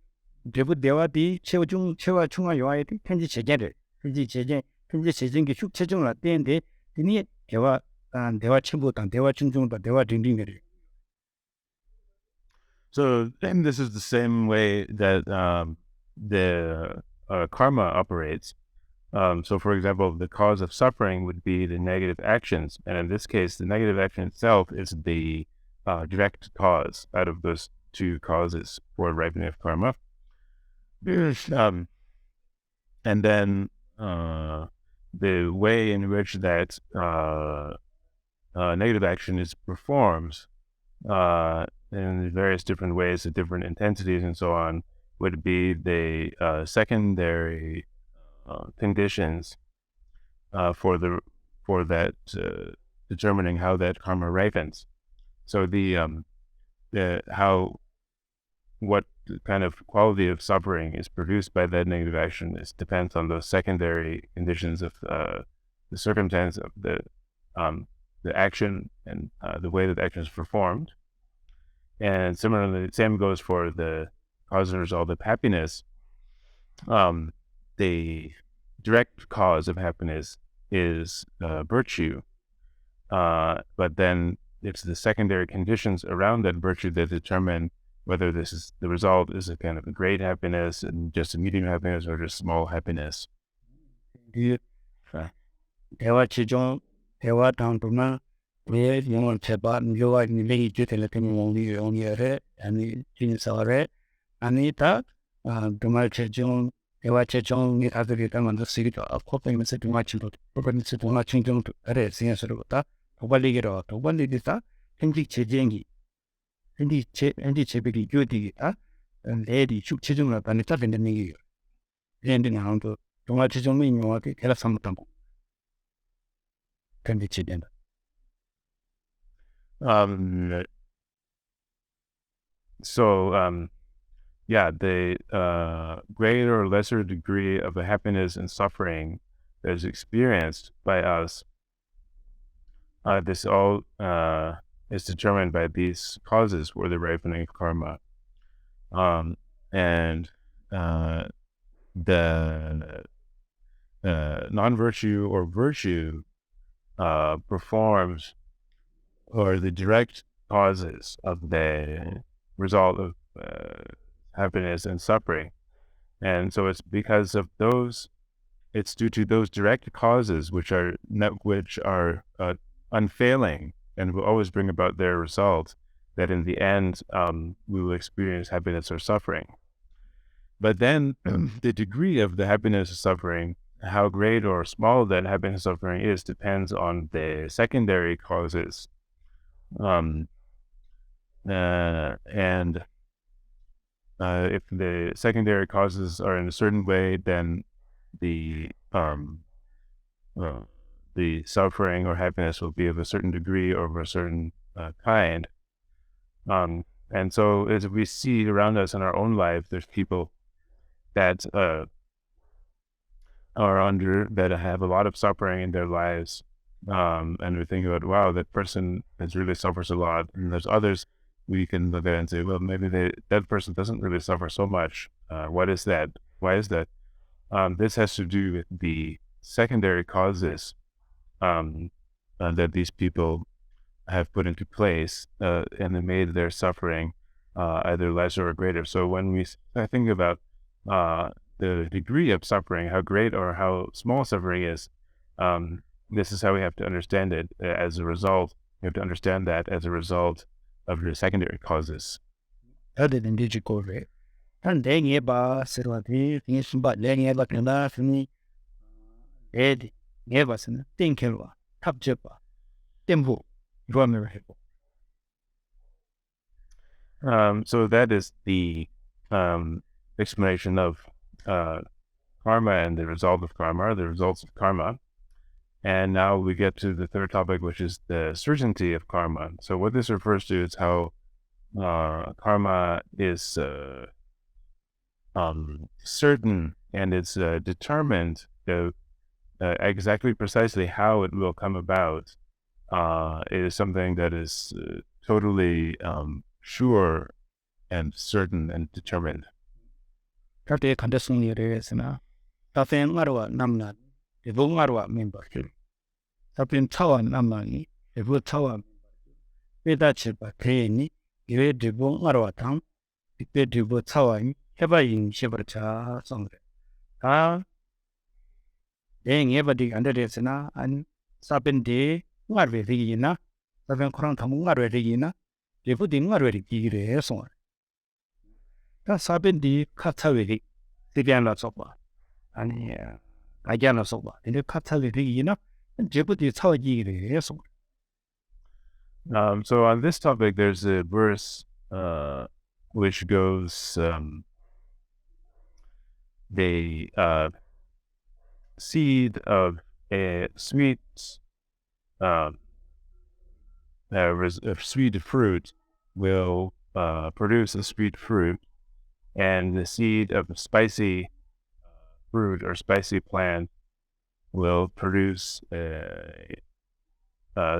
대부 대화디 최중 최와 중화 요아이디 편지 제재를 편지 제정기 슉 최종을 때인데 이니 대화 대화 첨부당 대화 중중도 대화 딩딩거리. So then this is the same way that the karma operates. So for example, the cause of suffering would be the negative actions. And in this case, the negative action itself is the direct cause out of those two causes for ripening of karma. And then the way in which that negative action is performed in various different ways at different intensities and so on would be the secondary conditions for that determining how that karma ripens. So what kind of quality of suffering is produced by that negative action depends on those secondary conditions of the circumstance of the action and the way that the action is performed. And similarly, the same goes for the cause and result of happiness. The direct cause of happiness is virtue, but then it's the secondary conditions around that virtue that determine whether the result is a kind of a great happiness and just a medium happiness or just small happiness. 대화 지종 대화 당도나 왜 영원 제발 요와 일이 주텔레템 용이에 아니 진사래 아니다 정말 최종 대화 최종이 아들이 당한다 시기도 코페면서 동아친도 코페면서 동아친도 아래 생각스럽다 도발리기다 현직 재정이 현지 제백이 교디다 레디 축 최종을 받는 따르는 얘기예요. 랜딩 하운드 동아 최종이 용어가 계속 삼았다고 can be cheated. The greater or lesser degree of a happiness and suffering that is experienced by us, this all is determined by these causes for the ripening of karma. The non-virtue or virtue performs or the direct causes of the result of happiness and suffering. And so it's because of those, it's due to those direct causes which are unfailing and will always bring about their result, that in the end we will experience happiness or suffering. But then the degree of the happiness or suffering, how great or small that happiness or suffering is, depends on the secondary causes. If the secondary causes are in a certain way, then the suffering or happiness will be of a certain degree or of a certain kind. And so as we see around us in our own life, there's people that have a lot of suffering in their lives, and we think about, wow, that person has really suffers a lot. And there's others we can look at and say, well, maybe that person doesn't really suffer so much. What is that? Why is that? This has to do with the secondary causes that these people have put into place, and they made their suffering either lesser or greater. So when we think about the degree of suffering, how great or how small suffering is, this is how we have to understand it. As a result, we have to understand that as a result of the secondary causes. Other than digital, and then you pass it like this, but then you have a class in the head, never seen think of top jumper, tempo, vulnerable. So that is the explanation of karma and the result of karma, the results of karma. And now we get to the third topic, which is the certainty of karma. So what this refers to is how karma is certain and it's determined exactly precisely how it will come about. It is something that is totally sure and certain and determined. Karte condition is na. Tafen marwa namna. Evo marwa member. Tapen tawa namani. Evo tawa. Peda chepa kreni. Iwe devo marwa tam. Ipe devo tawa ni. Heba yin shebarcha songre. Then eba di under this na and sapen de marwe rigina. Sapen korang tamu marwe rigina. 대부디 말이 기기래 해서 다 사변디 카타웨리 대변라 봐 아니 아기야나 봐 근데 카타웨리 이나 대부디 차기기래 해서 So on this topic, there's a verse which goes, the seed of a sweet sweet fruit will produce a sweet fruit, and the seed of a spicy fruit or spicy plant will produce a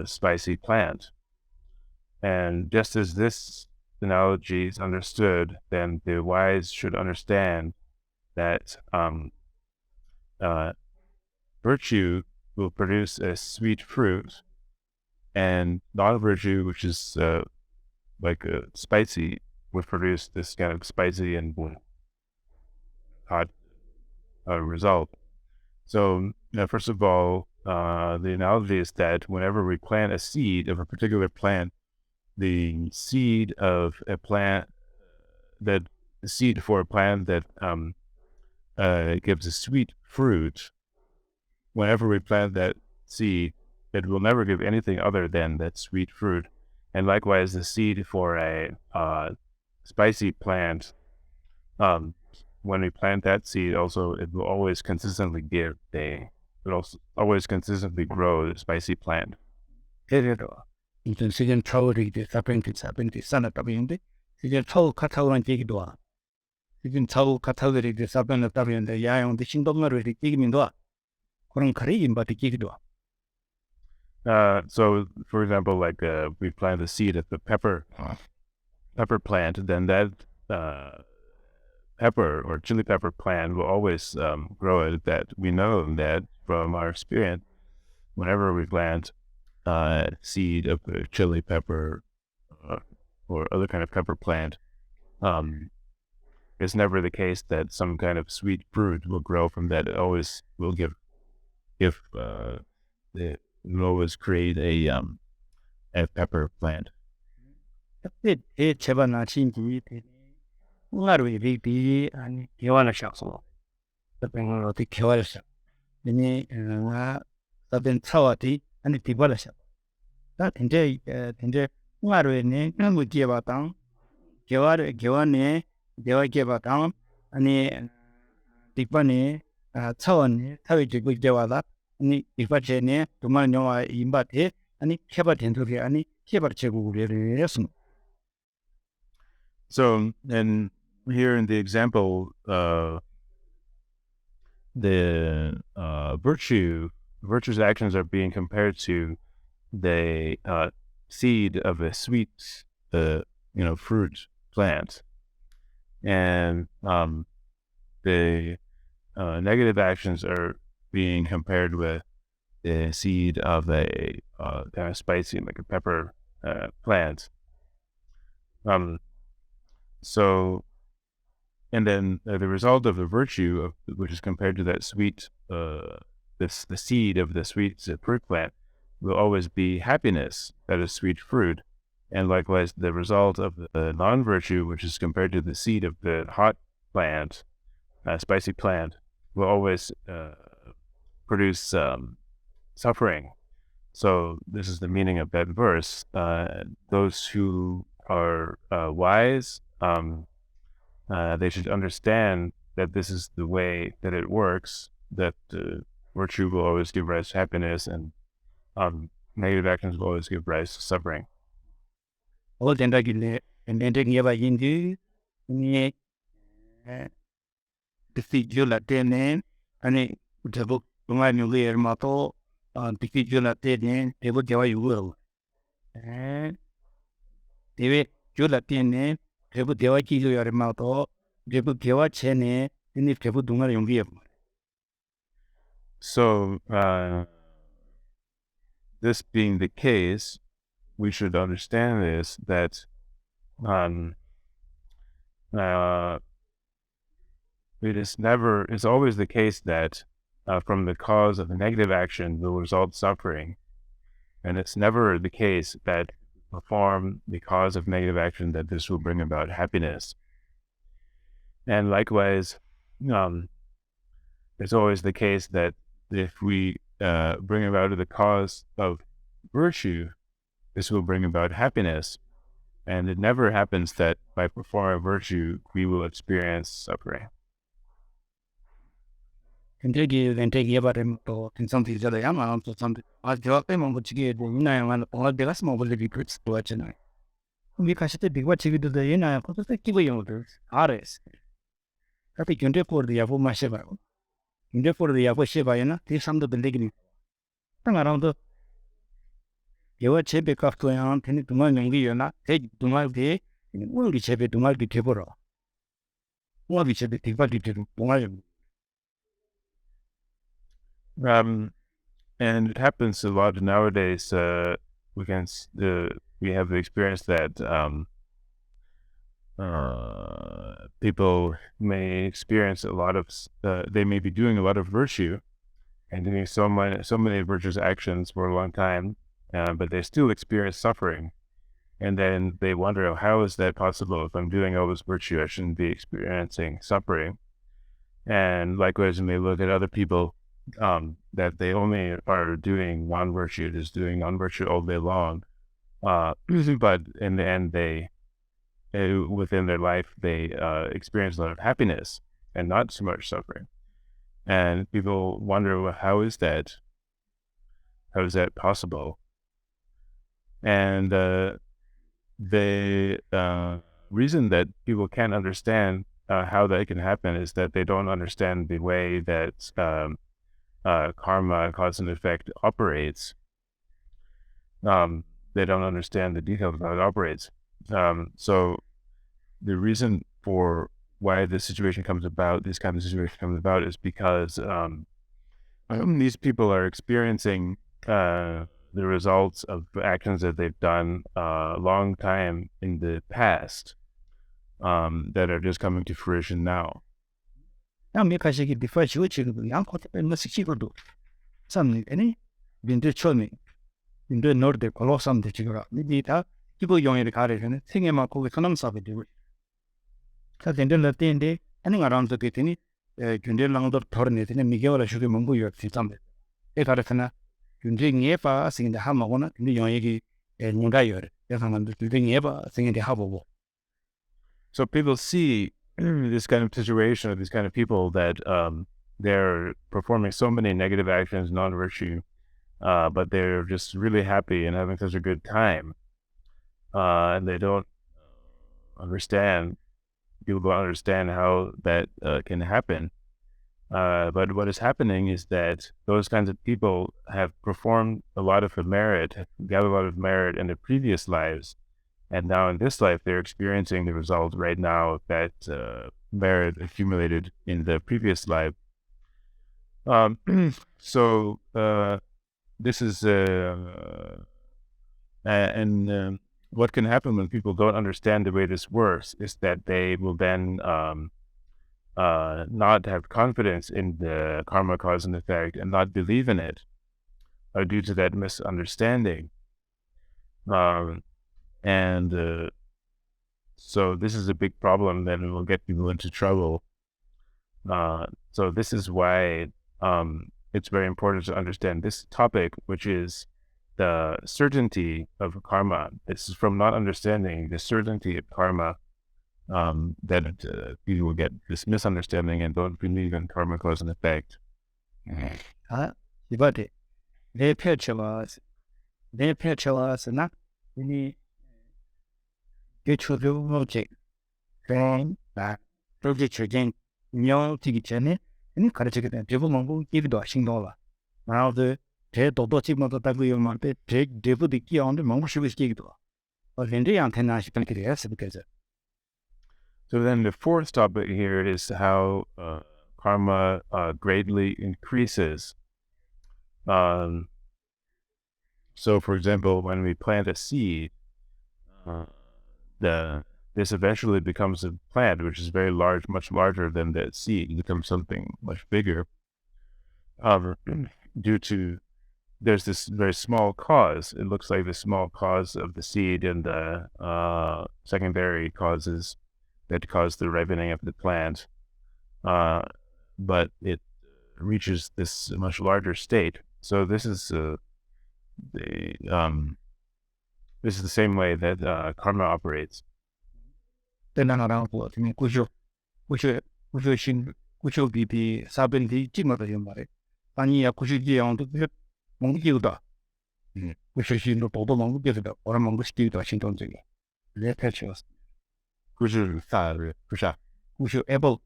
spicy plant. And just as this analogy is understood, then the wise should understand that virtue will produce a sweet fruit, and non-virtue, which is spicy, will produce this kind of spicy and hot result. So first of all, the analogy is that whenever we plant a seed of a particular plant, the seed of a plant that the seed for a plant that gives a sweet fruit, whenever we plant that seed, it will never give anything other than that sweet fruit. And likewise, the seed for a spicy plant, when we plant that seed, also it will always consistently give it will also always consistently grow the spicy plant. 이제 시즌 차오리 사펜티 산나타비인데 시즌 차오 카타오란 얘기도 와 시즌 차오 카타오리 사펜나타비인데 야용데 신동마로 얘기민도 그런 거리 임바티 얘기도 와 So for example, like we plant the seed of the pepper plant, then that pepper or chili pepper plant will always grow it. That we know that from our experience, whenever we plant seed of a chili pepper or other kind of pepper plant, it's never the case that some kind of sweet fruit will grow from that. It always will it will always create a pepper plant. 에 제반나 신기 우가로 얘기 아니 개화나 샤서 답변을 어떻게 개화했어 근데 나 답변 차와디 아니 디발았어 다 근데 우가로에 너무 개화당 개화네 개화당 아니 디반에 차원에 타위지고 개화다 아니 디바체네 도만 영화 임바테 아니 개발 된소리 아니 개발 제국을 했어. So, and here in the example, the virtue's actions are being compared to the seed of a sweet, fruit plant, and the negative actions are being compared with the seed of a kind of spicy, like a pepper plant. So, and then the result of the virtue, which is compared to that sweet, the seed of the sweet fruit plant, will always be happiness, that is sweet fruit. And likewise, the result of the non-virtue, which is compared to the seed of the hot plant, spicy plant, will always produce suffering. So this is the meaning of that verse. Those who are wise, they should understand that this is the way that it works, that virtue will always give rise to happiness, and negative actions will always give rise to suffering. 어 된다길래 엔데기가 인디 니 디피줄라 때는 아니 저거 동아니 위에 마토 디피줄라 때는 대부 대화 유어 대외 줄라 때는 대부 대화 기조야 마토 대부 대화 전에 니 대부 동아리 용기에 So this being the case, we should understand this, that it's always the case that from the cause of a negative action will result suffering. And it's never the case that perform because of negative action, that this will bring about happiness. And likewise, it's always the case that if we bring about the cause of virtue, this will bring about happiness. And it never happens that by performing virtue, we will experience suffering. 근데기 렌테기 예바름 또 괜찮지 저래 아마 또 something 아 저때 뭐 지게 이나야만 어디가 스모 볼리 그스 도와잖아. 우리 가시때 비과 지기도 이나야 그것도 끼고 용도 아레스. tapi 근데 포르디 야보 마셔봐. 근데 포르디 야보 셔봐야나 이 삼도 들리기니. 땅아라운드 예와 제베 카프토야 테니 두말 용기여나 대 두말디 우리 제베 두말디 되버려. 우리 제베 디발디 되고 동아요. And it happens a lot nowadays. We have the experience that people may experience a lot of. They may be doing a lot of virtue, and doing so many virtuous actions for a long time, but they still experience suffering. And then they wonder, how is that possible? If I'm doing all this virtue, I shouldn't be experiencing suffering. And likewise, you may look at other people. That they only are doing one virtue, just doing one virtue all day long. But in the end, within their life, they experience a lot of happiness and not so much suffering. And people wonder, well, how is that? How is that possible? And the reason that people can't understand how that can happen is that they don't understand the way that karma, cause and effect, operates. They don't understand the details of how it operates. So the reason for why this situation comes about, this kind of situation comes about, is because these people are experiencing the results of actions that they've done a long time in the past that are just coming to fruition now. 나 메카시기 비파 지고 지금 양 코트에 시키고도 삼니 아니 빈데 처음에 빈데 노르데 콜로삼데 지고라 니다 기부 용의를 가르치는 생애만 거기 선남사be 되고 사진들 때인데 아니 아람도 되더니 균델랑도 더르네더니 미개월에 주게 뭔고 요지 잠데 에 가르치나 균데 녜파 생인데 하마고나 근데 용의기 뭔가요 야상만도 균데 녜파 생인데 하보고. So people see this kind of situation of these kind of people that they're performing so many negative actions, non-virtue, but they're just really happy and having such a good time. And they don't understand, people don't understand how that can happen. But what is happening is that those kinds of people have performed a lot of merit, gathered a lot of merit in their previous lives. And now in this life, they're experiencing the result right now of that merit accumulated in the previous life. So this is, what can happen when people don't understand the way this works is that they will then not have confidence in the karma, cause and effect, and not believe in it due to that misunderstanding. So this is a big problem that will get people into trouble. So this is why it's very important to understand this topic, which is the certainty of karma. This is from not understanding the certainty of karma that people will get this misunderstanding and don't believe in karma, cause and effect. 이번에 내 펼쳐와서나 이니 개초도 뭐지 그나 프로젝트 녀티기 전에 이 가르치게 된 대부분 얘기도 신도라 나도 대도도 집모도 다고요만 대 대부디 끼어온데 뭔가 얘기도 렌데한테 나시던 그래서 because. So then the fourth topic here is how karma greatly increases. So for example, when we plant a seed, this eventually becomes a plant which is very large, much larger than that seed. It becomes something much bigger due to there's this very small cause. It looks like the small cause of the seed and the secondary causes that cause the ripening of the plant. But it reaches this much larger state. So this is the same way that karma operates. 在那让我这边过去比사변이 찜어도 좀 말해. 아니 고시지 양도 그 몽기우다. 고시신도 도도 몽기우다. 오라 몽기스키우다 신동적이. 레페치어스. 고시 사를 고시 고시 애플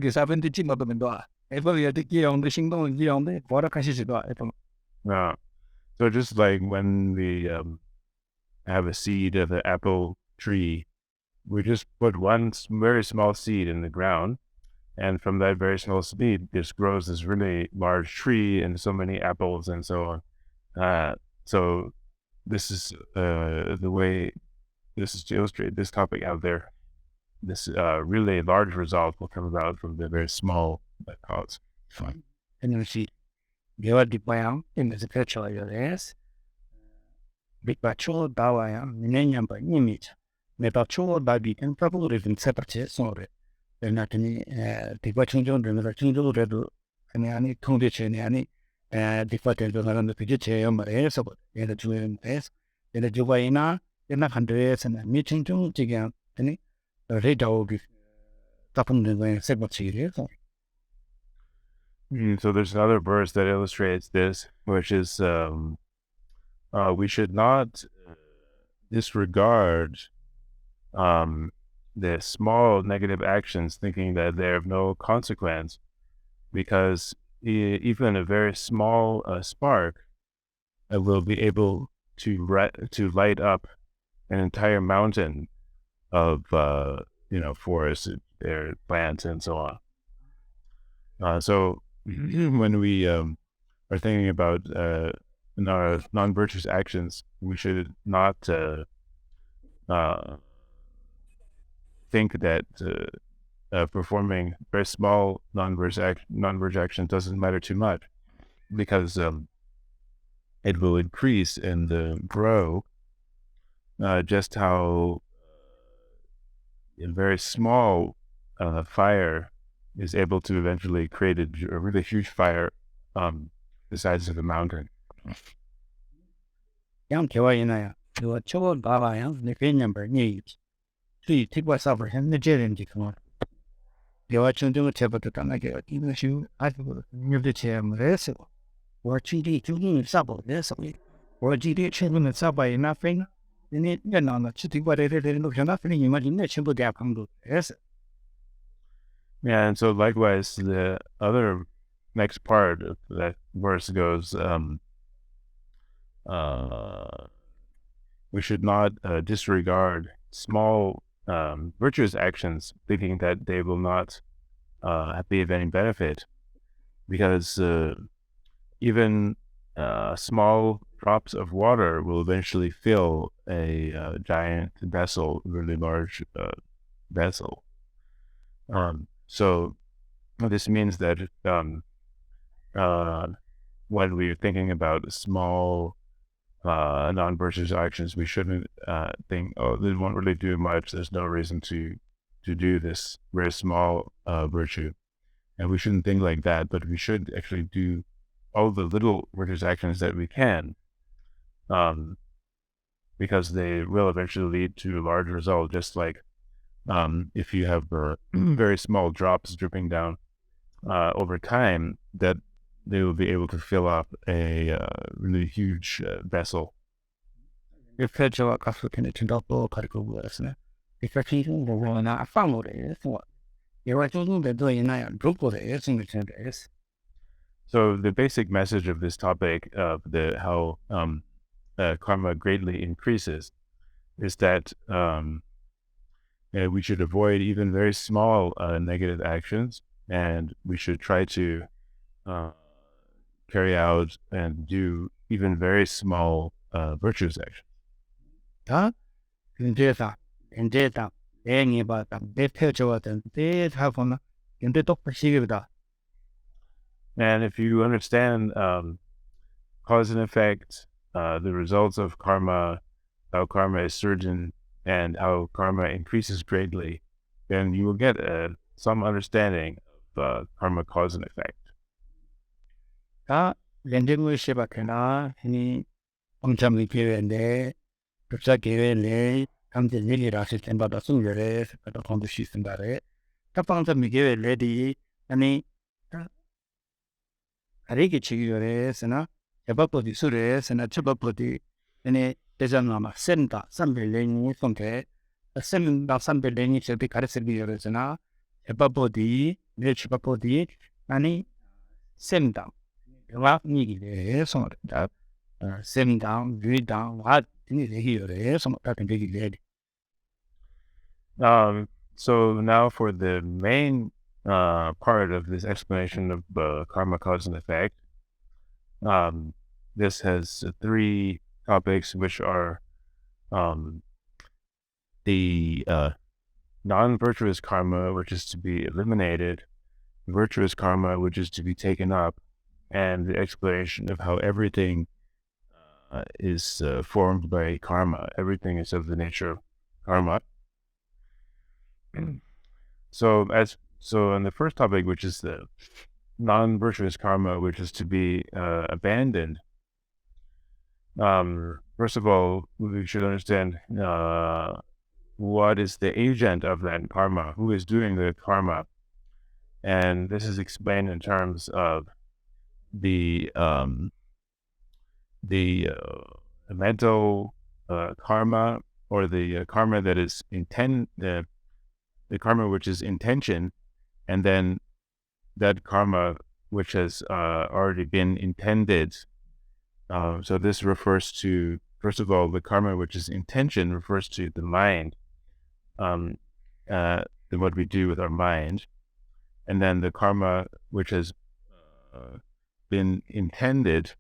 그 사변이 찜어도 된다. 애플이 되게 양도 신동이 양도 뭐라 가시지도 애플. So just like when we have a seed of an apple tree, we just put one very small seed in the ground, and from that very small seed, just grows this really large tree and so many apples and so on. So this is the way this is to illustrate this topic out there. This really large result will come about from the very small cause. Fine. And you see, you're the boy in the picture of this. Big bachelor Dawaya, Millennium by image. Mepachuo babi and probably even separate sorry. They're not any the watching John the Kindle Red and any condition any the fatal on the Pigeon Mares about in the Julian test. In the Juvaina, in the hundreds and meeting to again any radar tapping the segment series. So there's another verse that illustrates this, which is we should not disregard the small negative actions thinking that they're of no consequence, because even a very small spark will be able to light up an entire mountain of forests, plants, and so on. So when we are thinking about in our non-virtuous actions, we should not think that performing very small non-virtuous action doesn't matter too much, because it will increase and grow just how a very small fire is able to eventually create a really huge fire the size of a mountain. Young Kiwaina, you are told Baba, the phone number needs. See, take what's over him, the Jerian Dicon. You are to do a table to come again, even if you, I will move the chair, wrestle. Or GD to win supple, yes, or GD children and subway nothing. Then it, not to do whatever they look nothing, imagine that simple gap can do, yes. Yeah, and so likewise, the other next part of that verse goes, we should not disregard small virtuous actions, thinking that they will not be of any benefit, because even small drops of water will eventually fill a giant vessel, really large vessel. So this means that when we're thinking about small non-virtuous actions, we shouldn't think, oh, this won't really do much. There's no reason to do this very small virtue. And we shouldn't think like that, but we should actually do all the little virtuous actions that we can, because they will eventually lead to a large result, just like if you have very small drops dripping down over time, that they will be able to fill up a really huge vessel. If it's a African to double particle worse, if you're keeping the one out family, it's what you're doing the doing now, Drupla is in the 10 days. So the basic message of this topic of how karma greatly increases is that we should avoid even very small negative actions, and we should try to carry out and do even very small virtuous actions. In data, any about them, they tell you what they have on in the top receiver. And if you understand cause and effect, the results of karma, how karma is certain, and how karma increases greatly, then you will get some understanding of karma cause and effect. 다 렌딩을 시작하나 이 엄청나게 기회인데 그자 기회를 감지 일이라서 전부다 숨겨래 그다 공부시 쓴다래 탑방서 미기회 레디 아니 아리게 치기요래서나 에바포디 수레서나 첩바포디 아니 대장나마 센다 삼벨랭이 손게 센다 삼벨랭이 저기 가르치기요래서나 에바포디 레치바포디 아니 센다 와 니기래 손다 센다 위다 와 니기래 손다 되기래. So now for the main part of this explanation of karma cause and effect. This has three topics, which are the non-virtuous karma, which is to be eliminated, virtuous karma, which is to be taken up, and the explanation of how everything is formed by karma. Everything is of the nature of karma. So on the first topic, which is the non-virtuous karma, which is to be abandoned. First of all, we should understand what is the agent of that karma, who is doing the karma, and this is explained in terms of the mental karma, or the karma that is the karma which is intention, and then that karma which has already been intended. So this refers to, first of all, the karma which is intention refers to the mind, what we do with our mind, and then the karma which has been intended,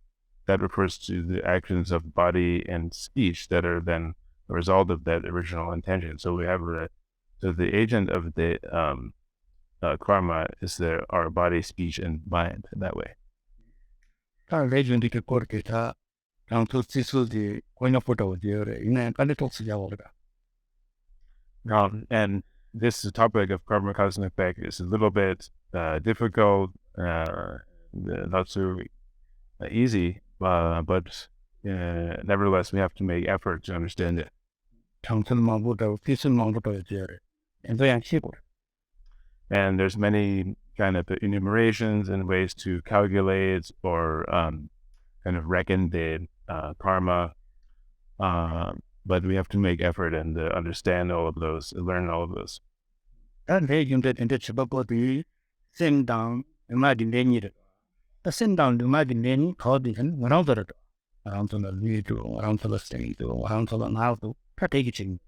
that refers to the actions of body and speech that are then a result of that original intention. So we have the agent of the karma is our body, speech, and mind in that way. 다 레전드 그 거기다 강토 지수디 고인포도 되어래 이네 빨리 독스야오르가. And this topic of karma cause and effect is a little bit difficult, not so easy, but nevertheless we have to make effort to understand it. 정선망보다 기술망보다 되어래. 엔도양 시고. And there's many kind of enumerations and ways to calculate or kind of reckon the karma, but we have to make effort and understand all of those, learn all of those. 단 레전드 인데 첩바포디 센당 음악이 내니르. 다 센당 음악이 내니 거디는 원하더라. 아람토나 리도 아람토나 스테이도 아람토나 나우도 다 되기지.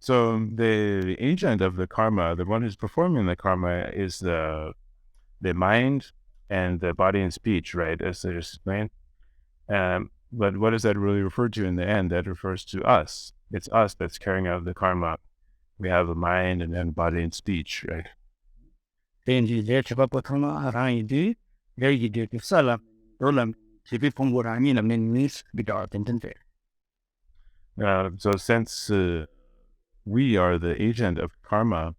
So the agent of the karma, the one who's performing the karma, is the mind and the body and speech, right? As I just explained. But what does that really refer to in the end? That refers to us. It's us that's carrying out the karma. We have a mind and then body and speech, right? 덴지 제 첩바포토나 아라이디 레이디 그 살람 롤람 집이 봉고라니는 민미스 비다 텐텐데. So since we are the agent of karma,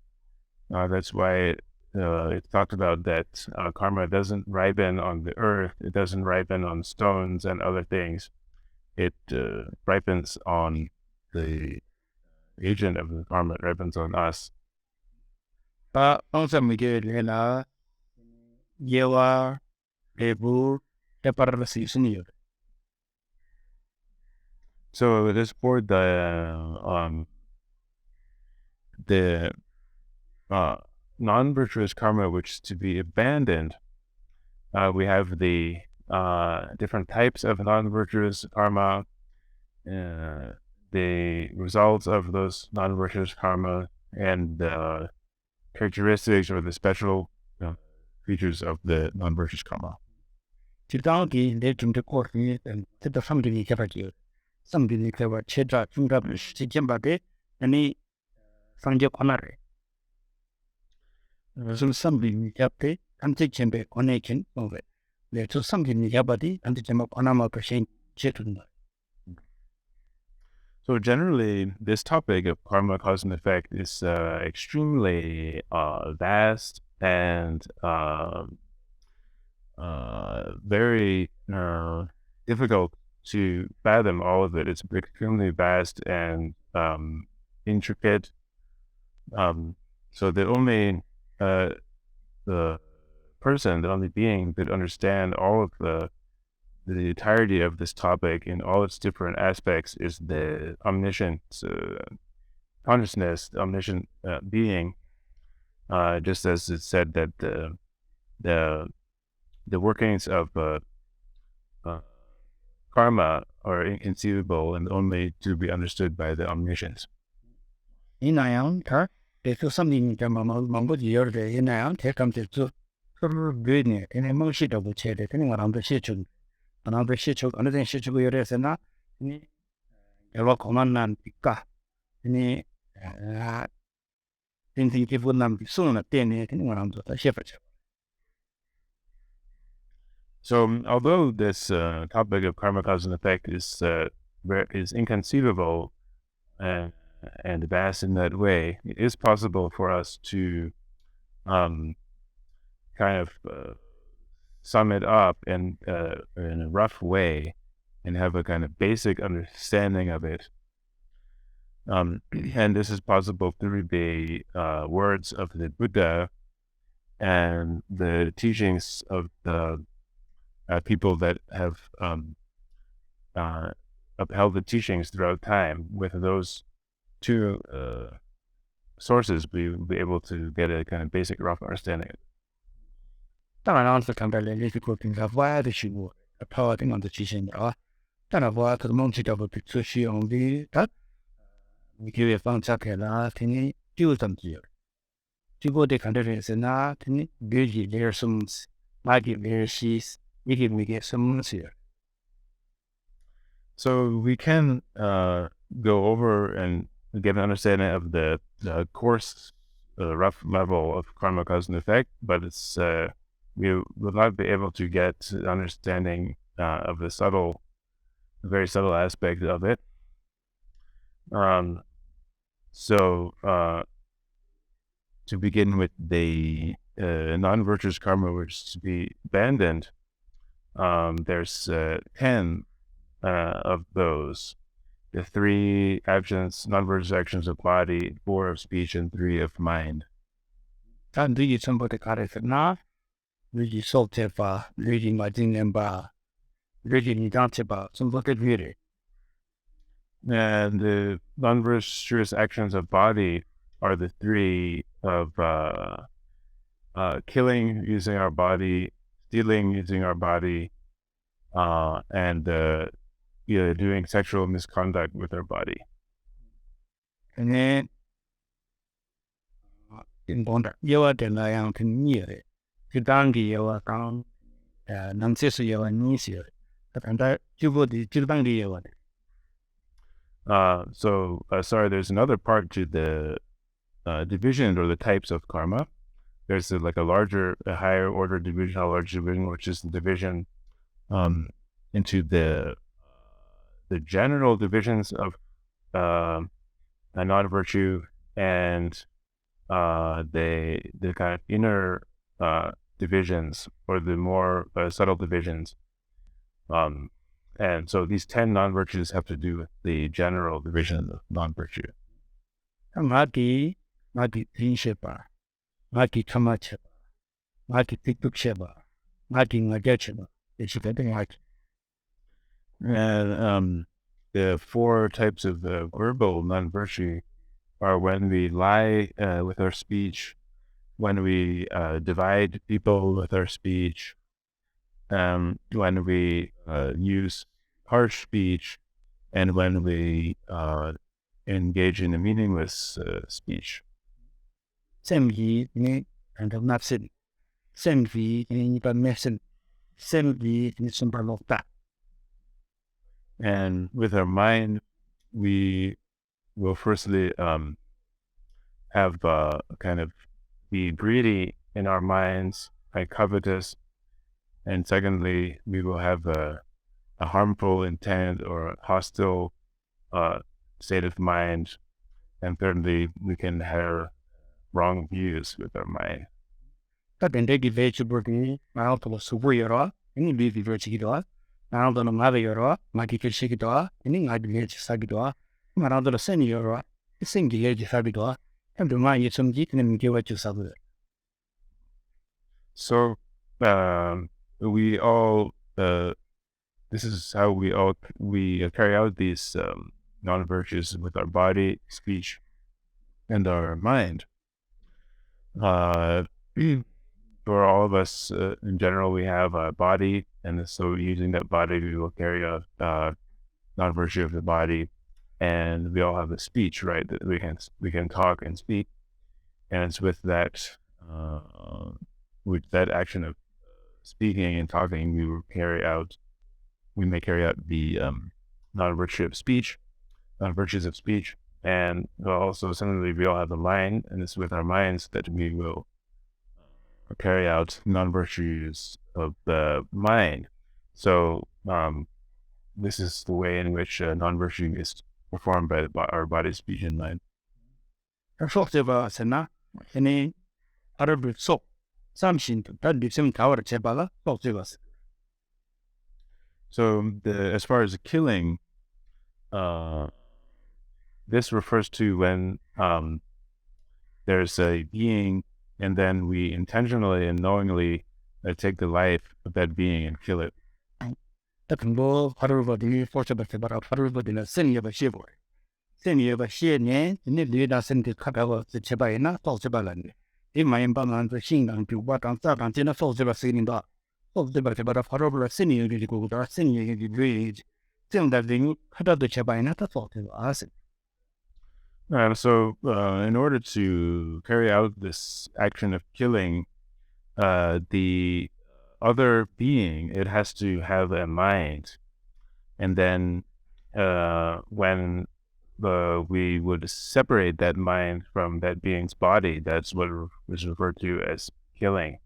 that's why it's talked about that karma doesn't ripen on the earth, it doesn't ripen on stones and other things. It ripens on the agent of the karma, it ripens on us. 다 항상이게 레나 예와 레부 데파르스 있으니요. So it is for the non-virtuous karma, which is to be abandoned. We have the different types of non-virtuous karma, the results of those non-virtuous karma, and the characteristics or the special features of the non-virtuous karma. 지당기 내중대 코르니 뜻도 삼들이 개발지요. 삼들이 개발 체자 중갑을 시점바데 아니 상적 하나래. 무슨 삼들이 yapte anti chamber connection of it. There to something yabadi anti chamber onama percent chitun. So generally, this topic of karma, cause and effect is extremely vast and very difficult to fathom all of it. It's extremely vast and intricate. So the only the only being that understand all of the entirety of this topic in all its different aspects is the omniscient consciousness, the omniscient being. Just as it said that the workings of karma are inconceivable and only to be understood by the omniscience. In ion, they feel something mambo year in ion, take come to good in a motion of the chair, depending on the situation. Another situation, another situation where there's a lot command and pick any thinking people nam soon at 10 around the shepherd. So, although this topic of karma, cause, and effect is inconceivable and vast in that way, it is possible for us to kind of sum it up in a rough way and have a kind of basic understanding of it. And this is possible through the words of the Buddha and the teachings of the people that have upheld the teachings throughout time. With those two sources, we will be able to get a kind of basic rough understanding. 当然，看到了那些国平的外的事物，跑到的之前啊，当然我可能知道不必须用的，你就也放下开了，听你就这么子。结果的看到的是那，听你别记点什么，买点点西，你给没给什么事。So we can go over and get an understanding of the coarse, rough level of karma, cause, and effect, but it's we will not be able to get an understanding of the very subtle aspect of it. So to begin with the non-virtuous karma, which is to be abandoned, there's 10 of those. The 3 actions, non-virtuous actions of body, 4 of speech, and 3 of mind. And do you somebody got it now? Really salt reading my thing and reading dance about some look at beauty. And the non-virtuous actions of body are the 3 of killing using our body, stealing using our body, and doing sexual misconduct with our body. And then in Bonda, you are the lion can near it. You don't get your account, nonsense your easier. And that you would don't get your. Sorry, there's another part to the division or the types of karma. There's a higher order division, a larger division, which is the division into the general divisions of a non-virtue and the kind of inner divisions or the more subtle divisions. And so these 10 non-virtues have to do with the general division of non-virtue. Mati Pinsheba, Mati Kamacheba, Mati Pikuksheba, Mati Nagacheba. It's getting like. And the 4 types of verbal non-virtue are when we lie with our speech, when we divide people with our speech, when we use harsh speech, and when we engage in a meaningless speech. Sembi ni and of nafsin. Sembi ni ba mesin. Sembi ni sumbalota. And with our mind, we will firstly have kind of be greedy in our minds covetous, and secondly, we will have a harmful intent or a hostile state of mind, and thirdly, we can have wrong views with our mind. Kadendegi vegetable mahalto subuiro, ini bibi vegetable, mahalto maviro, magiki shigido, ini ngadi sagido, mahalto senior, singi sagido, and the my some deep and give what you sabu. So we all this is how we carry out these non-virtues with our body, speech, and our mind. For all of us in general, we have a body, and so using that body, we will carry out non-virtue of the body, and we all have a speech, right? That we can talk and speak, and it's with that action of speaking and talking, we may carry out the non-virtue of speech, non-virtues of speech, and also similarly, we all have the mind, and it's with our minds that we will carry out non-virtues of the mind. So this is the way in which non-virtue is performed by our body, speech, and mind. So as far as killing, this refers to when there's a being, and then we intentionally and knowingly take the life of that being and kill it. So in order to carry out this action of killing, the other being, it has to have a mind, and then when we would separate that mind from that being's body, that's what is referred to as killing.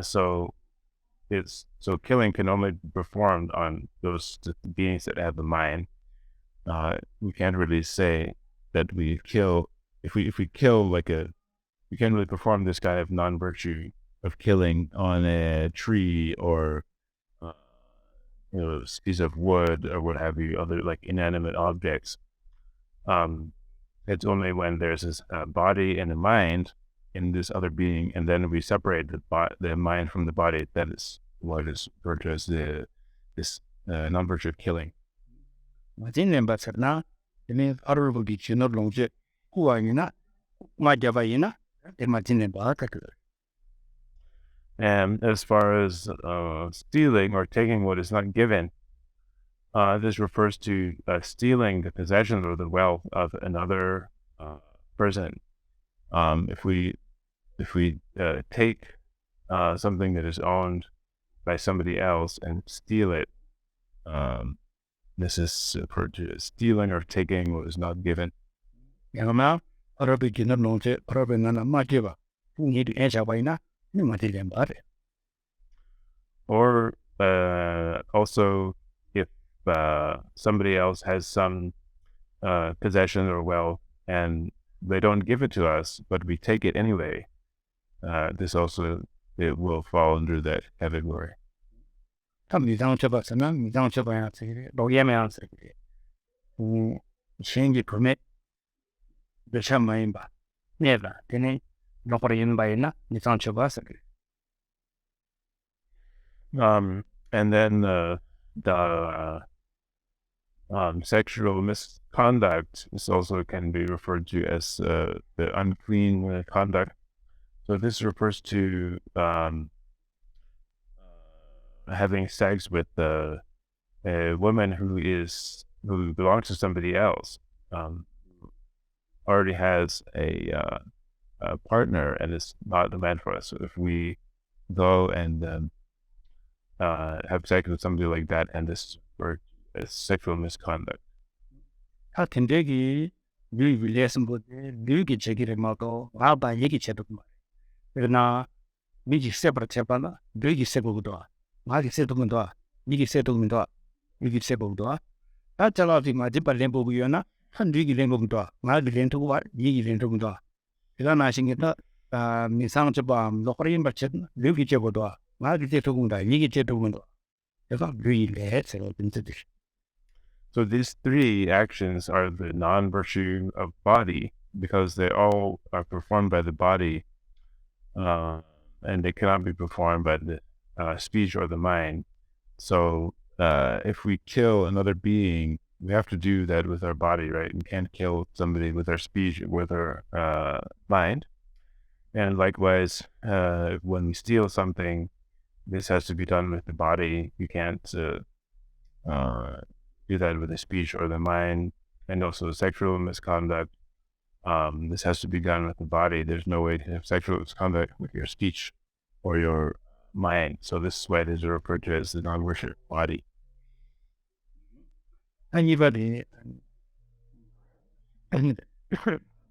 So killing can only be performed on those beings that have the mind. We can't really say that we kill if we kill we can't really perform this kind of non-virtue of killing on a tree or a piece of wood or what have you, other like inanimate objects. It's only when there's this body and a mind in this other being, and then we separate the mind from the body, that is what is referred to as this non-virtue of killing. And as far as stealing or taking what is not given, this refers to stealing the possession or the wealth of another person. If we take something that is owned by somebody else and steal it, this is referred to as stealing or taking what is not given. Or also, if somebody else has some possession or wealth and they don't give it to us, but we take it anyway, this also, it will fall under that category. And then the sexual misconduct is also can be referred to as the unclean conduct. So this refers to having sex with a woman who belongs to somebody else, already has a partner and is not the man for us. So if we go and have sex with somebody like that, and this is sexual misconduct. 그러나 미지 세버를 제발라 뇌기 세고도와 마기 세도문도와 미기 세도문도와 미기 세고도와 다짜라지 마지발 렘보기요나 한 뇌기 렘보문도와 마기 렌토와 미기 렌토문도와 그러나 신기다 미상처바 로커린 버체 뇌기 제고도와 마기 세도문도와 미기 제도문도와 그래서 뇌기를 해서 된듯이. So these three actions are the non-virtue of body because they all are performed by the body, and they cannot be performed by the speech or the mind. So if we kill another being, we have to do that with our body, right? We can't kill somebody with our speech, with our mind. And likewise, when we steal something, this has to be done with the body. You can't do that with the speech or the mind. And also sexual misconduct, this has to be done with the body. There's no way to have sexual misconduct with your speech or your mind. So this is why these are referred to as the non-worship body. Anybody,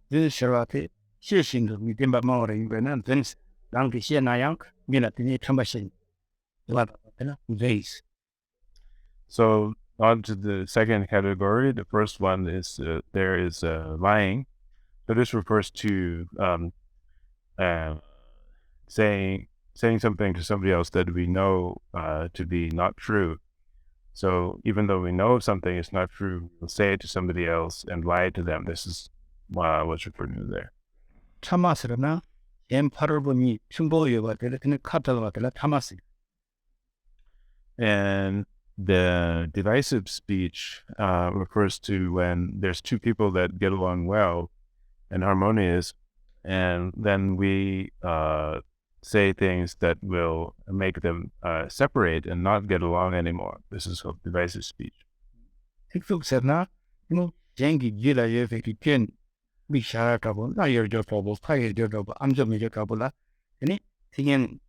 this Sharati, Shishing, we did about more in things, down to Sienayang, Minatini Tamashin, days. So on to the second category. The first one is there is lying. So this refers to saying something to somebody else that we know to be not true. So even though we know something is not true, we'll say it to somebody else and lie to them. This is what's referred to there. 타마스나 엠파르보니 춘보여가 되는 카탈로가 되는 타마스. And the divisive speech refers to when there's two people that get along well and harmonious, and then we say things that will make them separate and not get along anymore. This is called divisive speech. 특속세나 뭐 쟁기 기라에 베기견 미샤라가보 나여저보고 파이저보고 암점이저가보라 아니 티겐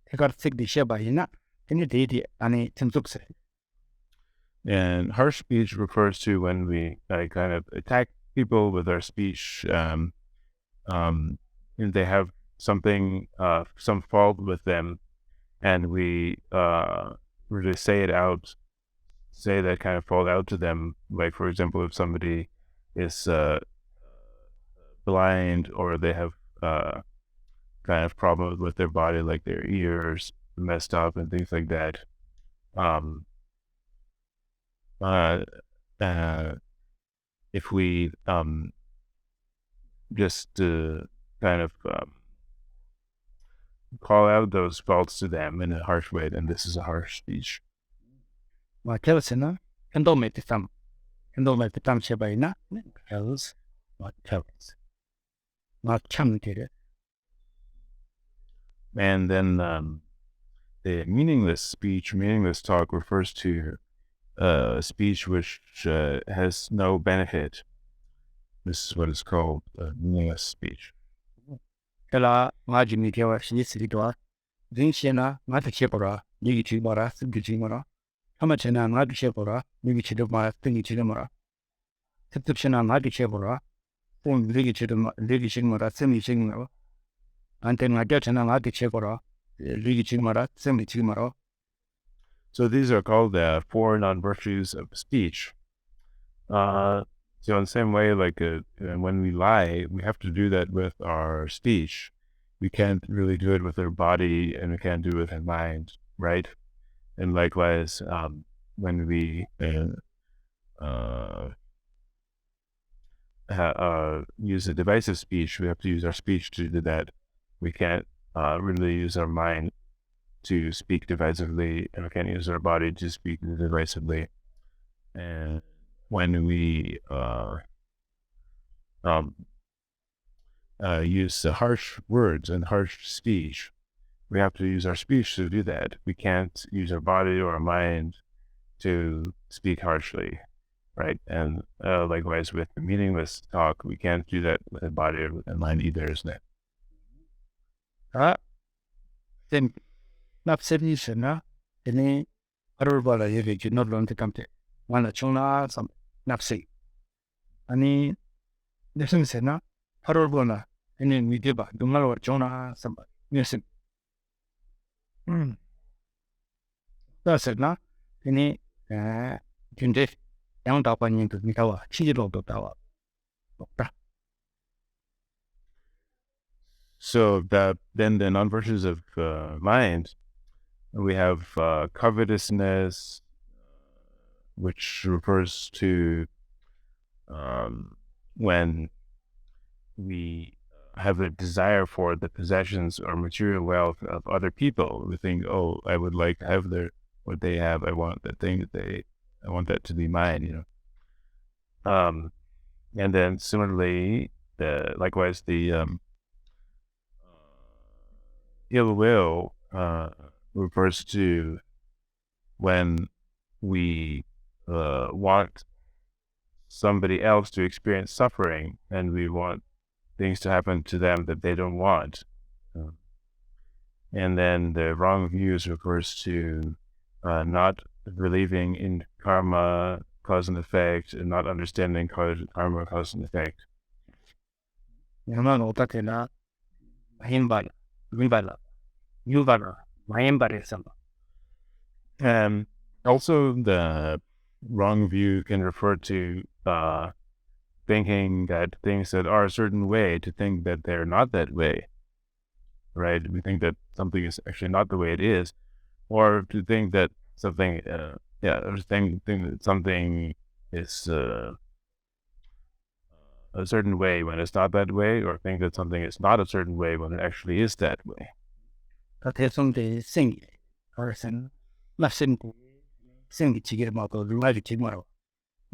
테가르틱디 샤바이나 아니 데이디 아니 특속세. And harsh speech refers to when we kind of attack people with our speech, and they have something, some fault with them, and we really say it out, say that kind of fault out to them. Like, for example, if somebody is blind or they have kind of problems with their body, like their ears messed up and things like that. If we just kind of call out those faults to them in a harsh way, then this is a harsh speech. 마텔스나 현도메티탐 현도메티탐 샤바이나 헬스 마텔스 마참티레. And then the meaningless speech, meaningless talk refers to speech which has no benefit. This is what is called meaningless speech. 헬라 마지미티와 시니스리도와 링시나 마트체보라 니기치보라 스기치모라 하마체나 마기체보라 니기치도마 스기치모라 특특시나 마기체보라 본 리기치모라 스미치모라 안테나 갸체나 마기체보라 리기치모라 스미치모라. So these are called the four non-virtues of speech. So in the same way, like when we lie, we have to do that with our speech. We can't really do it with our body, and we can't do it with our mind, right? And likewise, when we use a divisive speech, we have to use our speech to do that. We can't really use our mind to speak divisively, and we can't use our body to speak divisively. And when we use harsh words and harsh speech, we have to use our speech to do that. We can't use our body or our mind to speak harshly, right? And likewise with meaningless talk, we can't do that with the body or with the mind either, isn't it? Then napsebishna ini arubala yevi not long to come to one chona some napsi. Ani desem sena arubala ini midiba dungal or chona some Yes. That's it, no? Ini junde yang dapat yang tu mikawa, chijiro to tawa. So then the non-virtues of mind, we have covetousness, which refers to when we have a desire for the possessions or material wealth of other people. We think, oh, I would like to have what they have. I want that thing I want that to be mine, And then similarly, likewise the ill will refers to when we want somebody else to experience suffering and we want things to happen to them that they don't want. And then the wrong views refers to not believing in karma, cause and effect, and not understanding karma, cause and effect. Yana no takena himbala, vimbala, yuvara, mayembare sama. And also the wrong view can refer to thinking that things that are a certain way to think that they're not that way, right? We think that something is actually not the way it is, or to think that something, or think that something is a certain way when it's not that way, or think that something is not a certain way when it actually is that way. Kathesonde singi, person, nasingu, singi chigir mako, lumari chigmaro.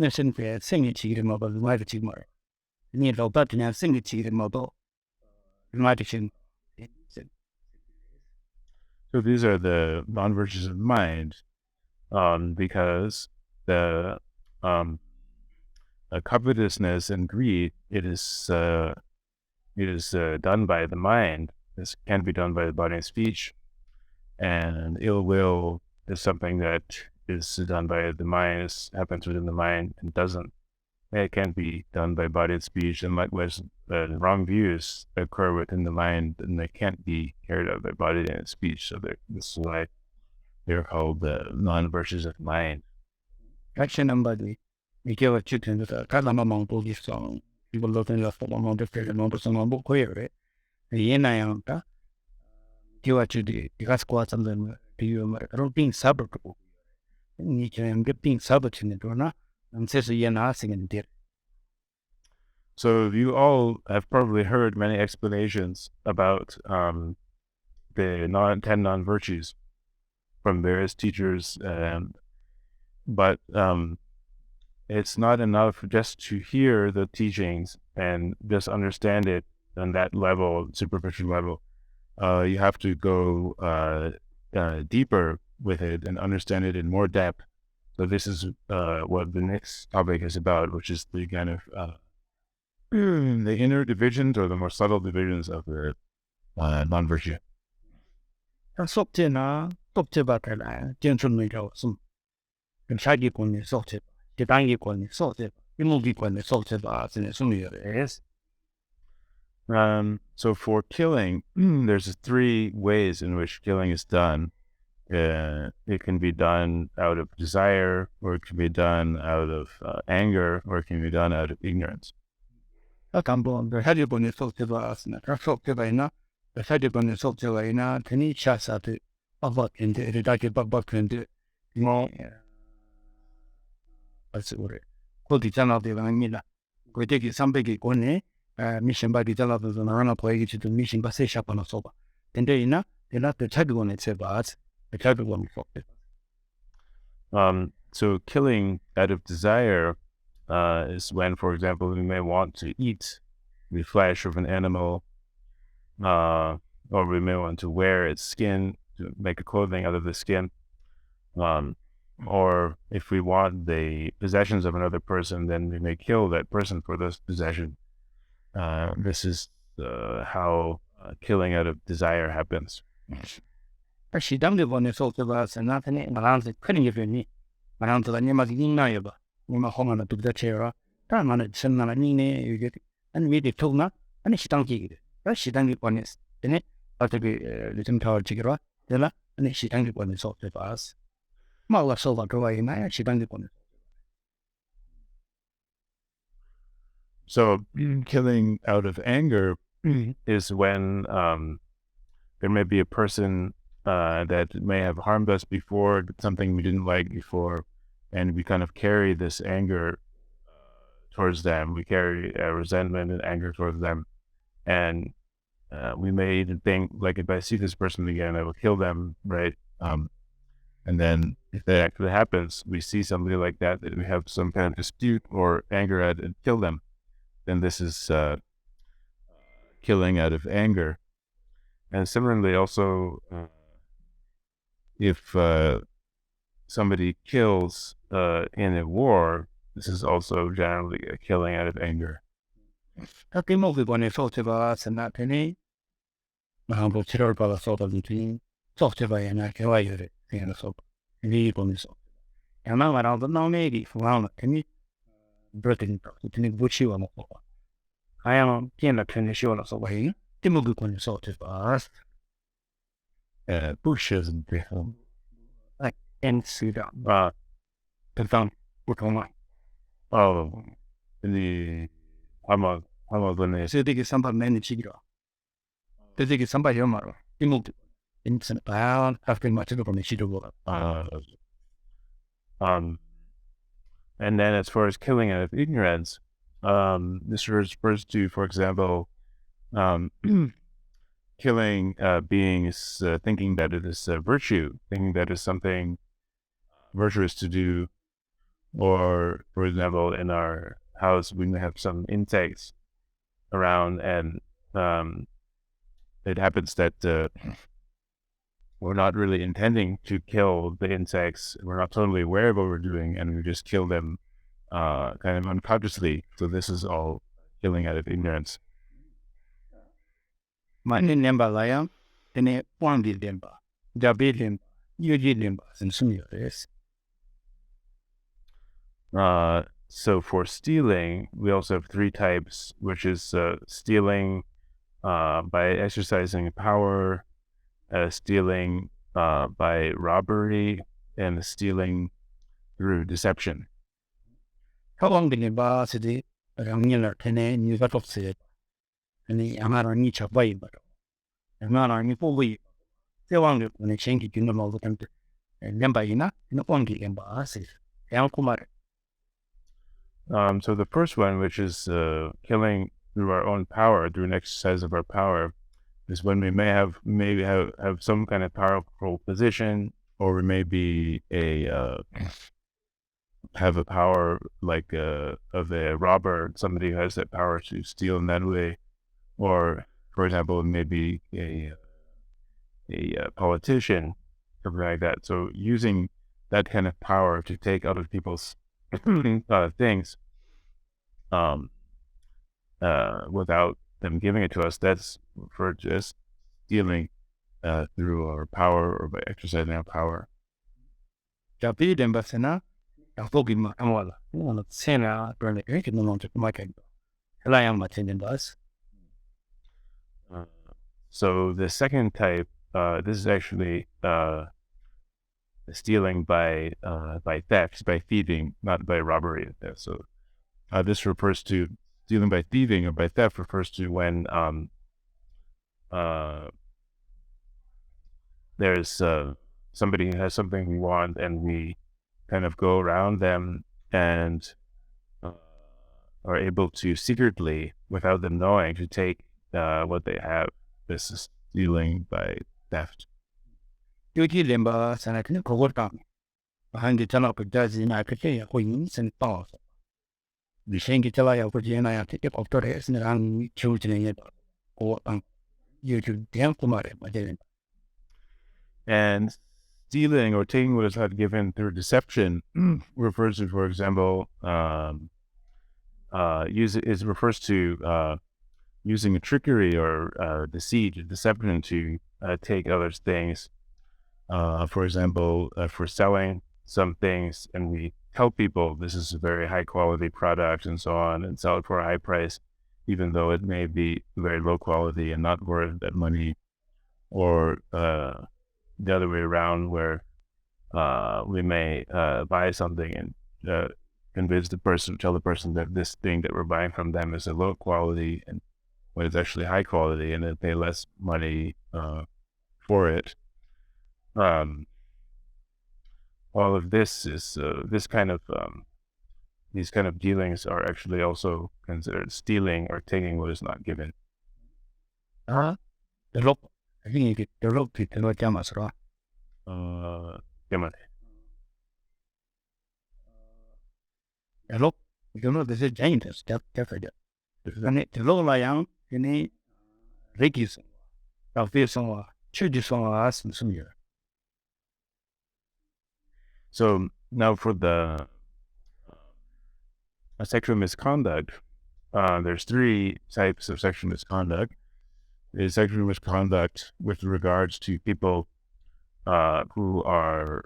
Nasingu singi chigir mako, lumari chigmaro. Ni robatina singi chigir mako, lumari chigmaro. So these are the non-virtues of mind, because the covetousness and greed, it is done by the mind. This can be done by the body and speech, and ill will is something that is done by the mind, happens within the mind, and it can't be done by body and speech. And likewise, wrong views occur within the mind, and they can't be carried out by body and speech. So this is why they're called the non-virtues of mind. Action number Mikhail Chutin, the Kalamamon Buddhist song, people looking at the Mamon of the number some book query. The Yenayanta, Kiwachudi, Gasquat and then being suburb. You can get being suburb in the Dona, and says the Yena singing did. So you all have probably heard many explanations about the 10 non-virtues from various teachers, but it's not enough just to hear the teachings and just understand it on that level, superficial level. You have to go deeper with it and understand it in more depth. So this is what the next topic is about, which is the kind of the inner divisions or the more subtle divisions of the non-virtue. Soptina, Toptibatella, gentlemen, some Shaggy sorted, the Dangy sorted, you move equally sorted as in a summer, yes. So for killing, there's 3 ways in which killing is done. It can be done out of desire, or it can be done out of anger, or it can be done out of ignorance. The Hadibon is sorted as in a Soptivana, the Hadibon is Soptivana, Tani Chasat, about in the redacted Babak and the more. That's it. Called the channel of the Vanilla. We take it some big one, mission by the television and run up way to the mission by say shop on a soba. Then they not the type one itself, but the type of one for it. So killing out of desire is when, for example, we may want to eat the flesh of an animal, or we may want to wear its skin to make a clothing out of the skin. Or if we want the possessions of another person, then we may kill that person for those possessions. This is how killing out of desire happens. She done the one is also us and nothing around the cutting of your knee. Around the name of the Nayaba, when my home to the chair, time on it, send on a knee, you get it, and read it told not, and she don't get it. But she done it one is, then it, 어떻게 요즘 더지기로 되나? 아니 시간이 걸려서 되바스. 뭐가 소가 그거이나 시간이 걸려. So killing out of anger is when there may be a person that may have harmed us before, did something we didn't like before, and we kind of carry this anger towards them. We carry resentment and anger towards them, and we may even think, like, if I see this person again, I will kill them, right? And then if that actually happens, we see somebody like that we have some kind of dispute or anger at and kill them, then this is killing out of anger. And similarly, also, if somebody kills in a war, this is also generally a killing out of anger. Cái một cái quan hệ số thì bà sẽ nát thế này mà bộ chỉ rồi bà số thì thì số thì bà là cái vậy rồi thì là số đi con số em mà nó vẫn nói đi phụ hoàng cái này Britain thì bút chịu mà có ai mà tiền là cái này chịu là số vậy thì một cái quan hệ số thì bà Pujas and like and see that cái thằng của thằng này the I'm when they sẽ 되게 삼반맨이 지기로 되게 삼반이요 말로 이모 인천 아 after much of a 시도고 and then as far as killing out of ignorance, this refers to, for example, killing beings thinking that it is a virtue, thinking that is something virtuous to do, or for example, in our house we may have some insects around, and it happens that we're not really intending to kill the insects. We're not totally aware of what we're doing, and we just kill them kind of unconsciously. So this is all killing out of ignorance. 많이 nembalaya tene quanti demba dabilim yuji demba and similares. So for stealing, we also have three types, which is stealing by exercising power, stealing by robbery, and stealing through deception. Kawangi ba sidi rangila tene ni gatopse ani amara ni chabai ba amara ni powi sewangi ni chengi kinno mo kante nemba ina no kwangi demba asis yang kumar. So the first one, which is killing through our own power, through an exercise of our power, is when we may have some kind of powerful position, or we may be have a power like of a robber, somebody who has that power to steal in that way, or for example, maybe a politician, something like that. So using that kind of power to take other people's things without them giving it to us, that's referred to as stealing through our power or by exercising our power. Tapi demba sena Fogi Amala, one of Sena, Bernie, no longer my kind. I am attending bus. So the second type, this is actually stealing by theft, by thieving, not by robbery. So this refers to stealing by thieving or by theft, refers to when there's somebody who has something we want, and we kind of go around them and are able to secretly, without them knowing, to take what they have. This is stealing by theft. Yuji Limba, Senator Kogotang, behind the tunnel of dozen Akake, Queens and Paws. The Shankitala of Virginia, take up to the and I'm choosing it, or you to damn commodity, I didn't. And stealing or taking what is not given through deception refers to, for example, refers to using a trickery or deceit, deception to take others' things. For example, for selling some things, and we tell people this is a very high quality product and so on, and sell it for a high price, even though it may be very low quality and not worth that money. or the other way around, where we may buy something and tell the person that this thing that we're buying from them is a low quality and when it's actually high quality, and they pay less money for it. All of this is these kind of dealings are actually also considered stealing or taking what is not given. The rope. I think the rope is the Jamas, right? Given. The rope. You know, this is dangerous. That's it. And the low lion, you need Rikis. Now, this one, choose one us and some year. So now for the sexual misconduct, there's 3 types of sexual misconduct. There's sexual misconduct with regards to people who are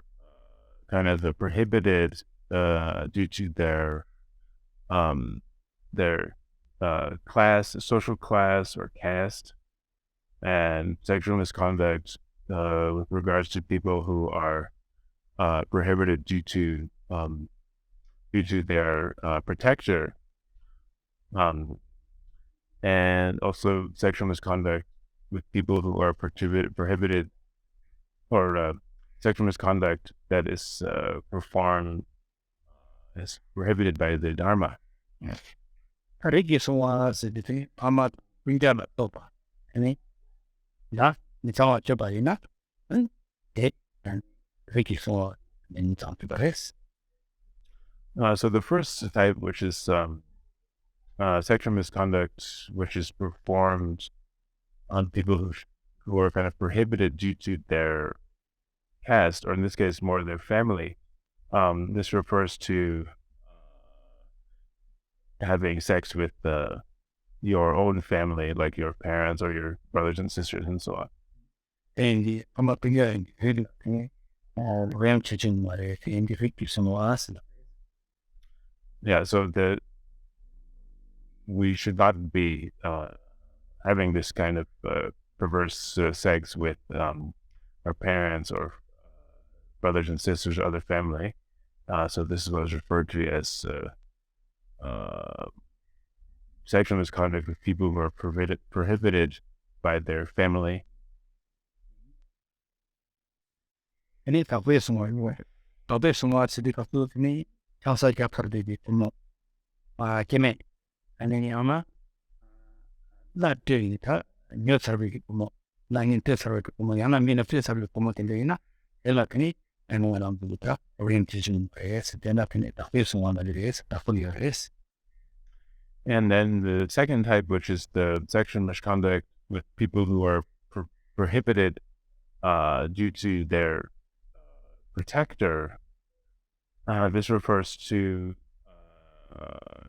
kind of prohibited due to their class, social class, or caste, and sexual misconduct with regards to people who are prohibited due to their protector, and also sexual misconduct with people who are prohibited, or sexual misconduct that is performed is prohibited by the Dharma. Rikis was the thing. I'm not bring down a topa. Any? Yeah, it's all about enough. And Rikis was in something about this. So the first type, which is sexual misconduct, which is performed on people who are kind of prohibited due to their caste, or in this case, more their family. This refers to having sex with your own family, like your parents or your brothers and sisters, and so on. And I'm up again. Ram Chichin, what if the Rikis was. Yeah, so we should not be having this kind of perverse sex with our parents or brothers and sisters or other family. So this is what is referred to as sexual misconduct with people who are prohibited by their family. And if I wear some more, I'll be some lots of different food for me. Also, I got part of the promote. Came in. And then Yama, not doing it. New survey promote. Lying in this survey promote. I'm in a field survey promoting the Ina. Elakini, and when I'm with the orientation is, then up in it. The first one that it is, the fully is. And then the second type, which is the sexual misconduct with people who are prohibited due to their protector. This refers to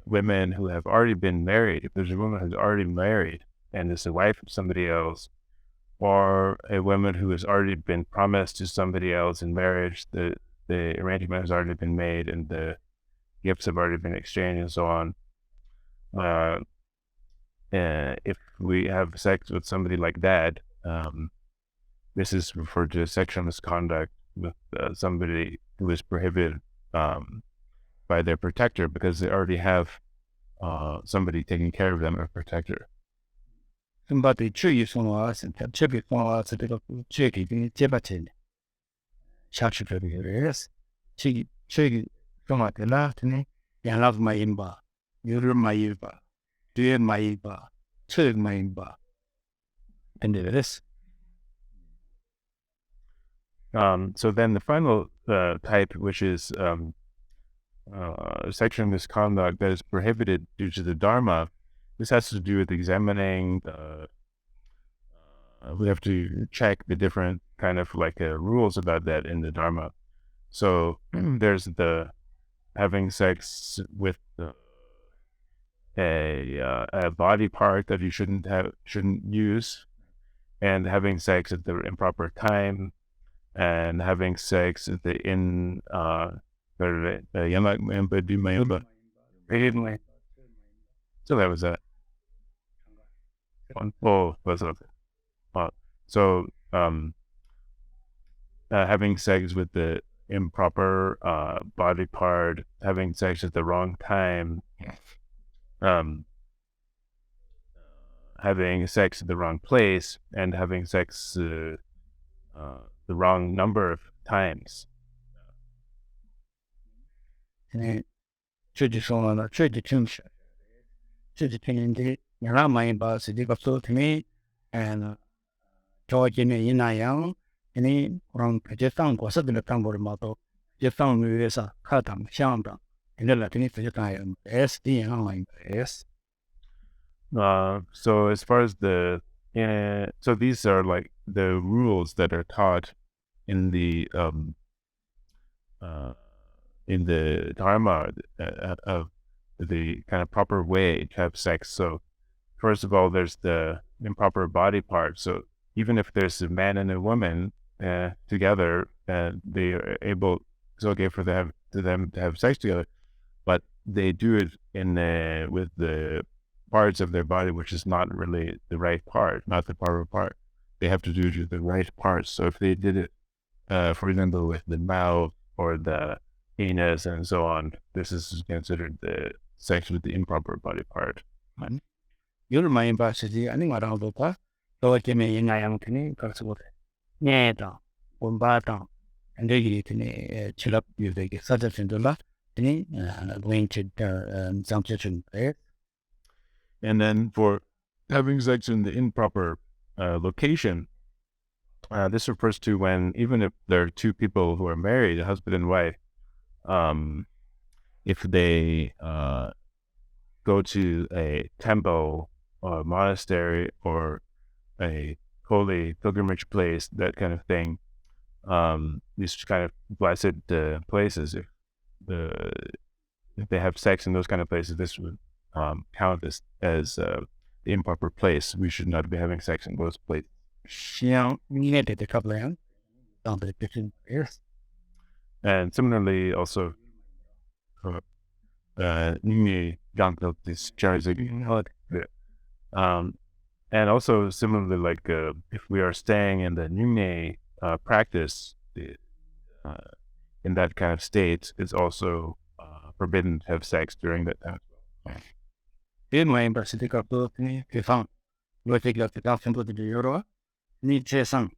women who have already been married. If there's a woman who's already married and is the wife of somebody else, or a woman who has already been promised to somebody else in marriage, the arrangement has already been made and the gifts have already been exchanged and so on. If we have sex with somebody like that, this is referred to as sexual misconduct with somebody who is prohibited by their protector because they already have somebody taking care of them, a protector. But the tree is from us and the tribute from us, a bit of chicky, Tibetan. Chachi is. Chicky from at the left, and I love my imba. You're my imba. Do you my imba? Chug my imba. And it is. So then the final type, which is sexual misconduct that is prohibited due to the Dharma, this has to do with examining we have to check the different kind of like rules about that in the Dharma. So there's the having sex with a body part that you shouldn't use, and having sex at the improper time, and having sex at the so that was that one. Oh, was it? So having sex with the improper body part, having sex at the wrong time, having sex at the wrong place, and having sex the wrong number of times. And 최지 소나 최지 춤시 최지 핑인데 내가 많이 봐서 이거 소통이 and 저기는 이나양 ini orang kerja tang kuasa dengan tang boleh mato kerja tang biasa kadang siang tang ini lah ini kerja tang yang SD yang lain S. So as far as so these are like the rules that are taught in the dharma of the kind of proper way to have sex. So first of all, there's the improper body part. So even if there's a man and a woman together, they are able, it's okay for them to have sex together, but they do it with the parts of their body which is not really the right part, not the proper part. They have to do it with the right parts. So if they did it, for example, with the mouth or the penis and so on, this is considered the sex with the improper body part. You're my ambassador. I think I don't know. So I came in. I am going to go. Yeah, one bata, and they can chill up. You take such a thing to that. Going to some kitchen there. And then for having sex in the improper location, this refers to when, even if there are two people who are married, a husband and wife, if they go to a temple or a monastery or a holy pilgrimage place, that kind of thing, these kind of blessed places, if they have sex in those kind of places, this would count as the improper place. We should not be having sex in those places. The couple of the kitchen years. And similarly, also, and also similarly, like if we are staying in the Nyingme practice, in that kind of state, it's also forbidden to have sex during that time. In my university, I found we take the thousand to the euro. Need to some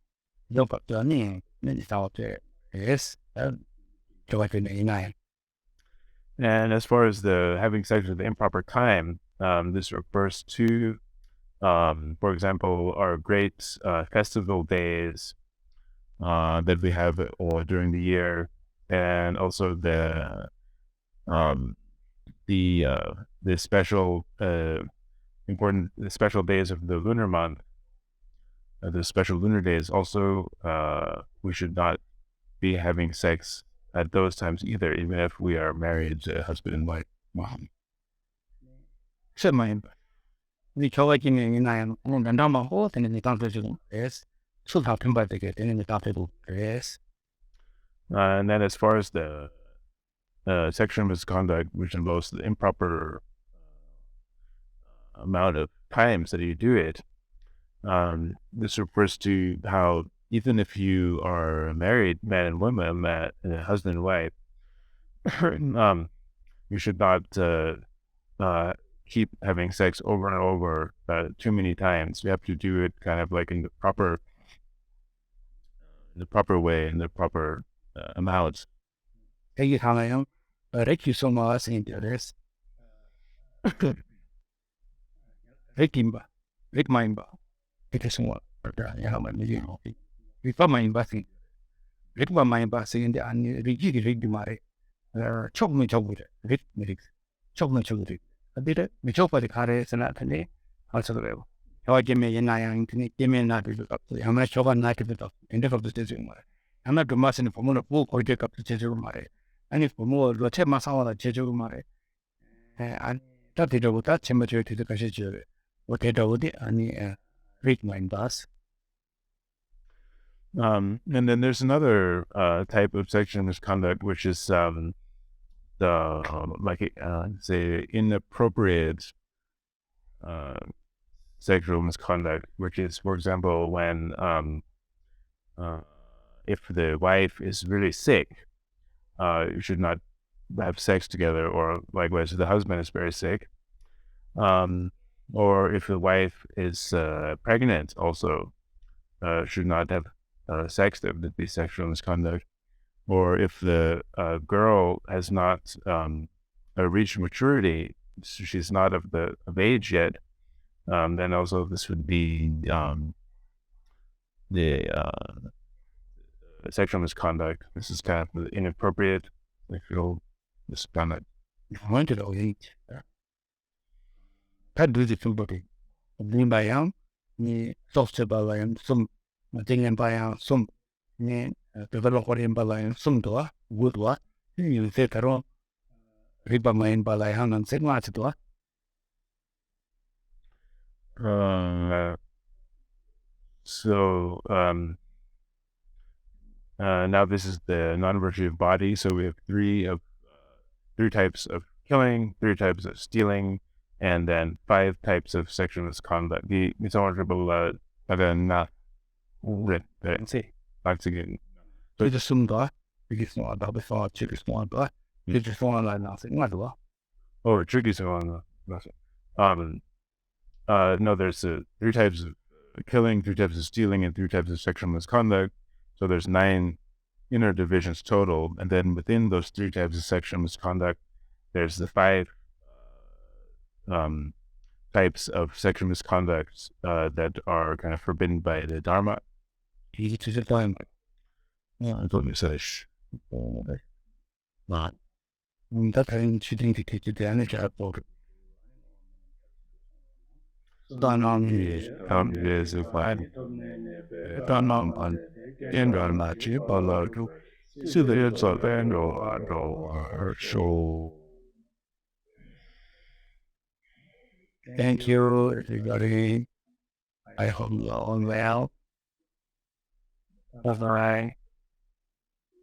look up the name, it's out there. Yes, and as far as the having sex at the improper time, this refers to, for example, our great festival days that we have during the year, and also the special important special days of the lunar month, the special lunar days. Also, we should not be having sex at those times either, even if we are married, husband and wife. The Chowaking in I am on the number horse and in the country. Yes, should have come by the gate in the country. Yes. And then as far as the sexual misconduct, which involves the improper amount of times that you do it, this refers to how even if you are married, man and woman, husband and wife, you should not keep having sex over and over too many times. You have to do it kind of like in the proper way, in the proper amounts. Thank you, Hannah. Thank you so much in this. Rick Mindba. It is what we found my investing. Rick by my investing in the Rick Mare. Chop me chop with it. Rick Medics. Chop me chop with it. I did it. We chop by the carriers and that day. Also the level. How I give me a nine, give me a night to look up. I'm not sure one night of it up. In the of the station. I'm not the mass in the form of book or take up the Jeju Mare. And if for more, let's have Masala Jeju Mare. And that did over that temperature to the Kashiju. What they do and read my bus. And then there's another type of sexual misconduct, which is the say inappropriate sexual misconduct, which is, for example, when if the wife is really sick, you should not have sex together, or likewise, if the husband is very sick. Or if the wife is pregnant, also should not have sex. That would be sexual misconduct. Or if the girl has not reached maturity, so she's not of age yet, then also this would be the sexual misconduct. This is kind of inappropriate sexual misconduct. Wanted to eat. Had do the somebody. Ni bayang, ni soft balayan, some thing and bayang, some ni develop in balayan, some doa, wood wa, you say taro, riba main balayan and say what's doa. So now this is the non-virtue of body. So we have three types of killing, 3 types of stealing, and then 5 types of sexual misconduct. The miserable na see. Once again. So just some doa, because no other before chickens one doa, you just want like nothing, what doa. Oh, tricky so on. No, there's 3 types of killing, 3 types of stealing, and 3 types of sexual misconduct. So there's 9 inner divisions total, and then within those 3 types of sexual misconduct, there's the 5 types of sexual misconduct that are kind of forbidden by the Dharma. Easy to define. I don't know, say. But that kind she think to the energy about done on Is if I done on in the match, but to see the heads of and or so. Thank you, everybody. I hope you're all well. Bye.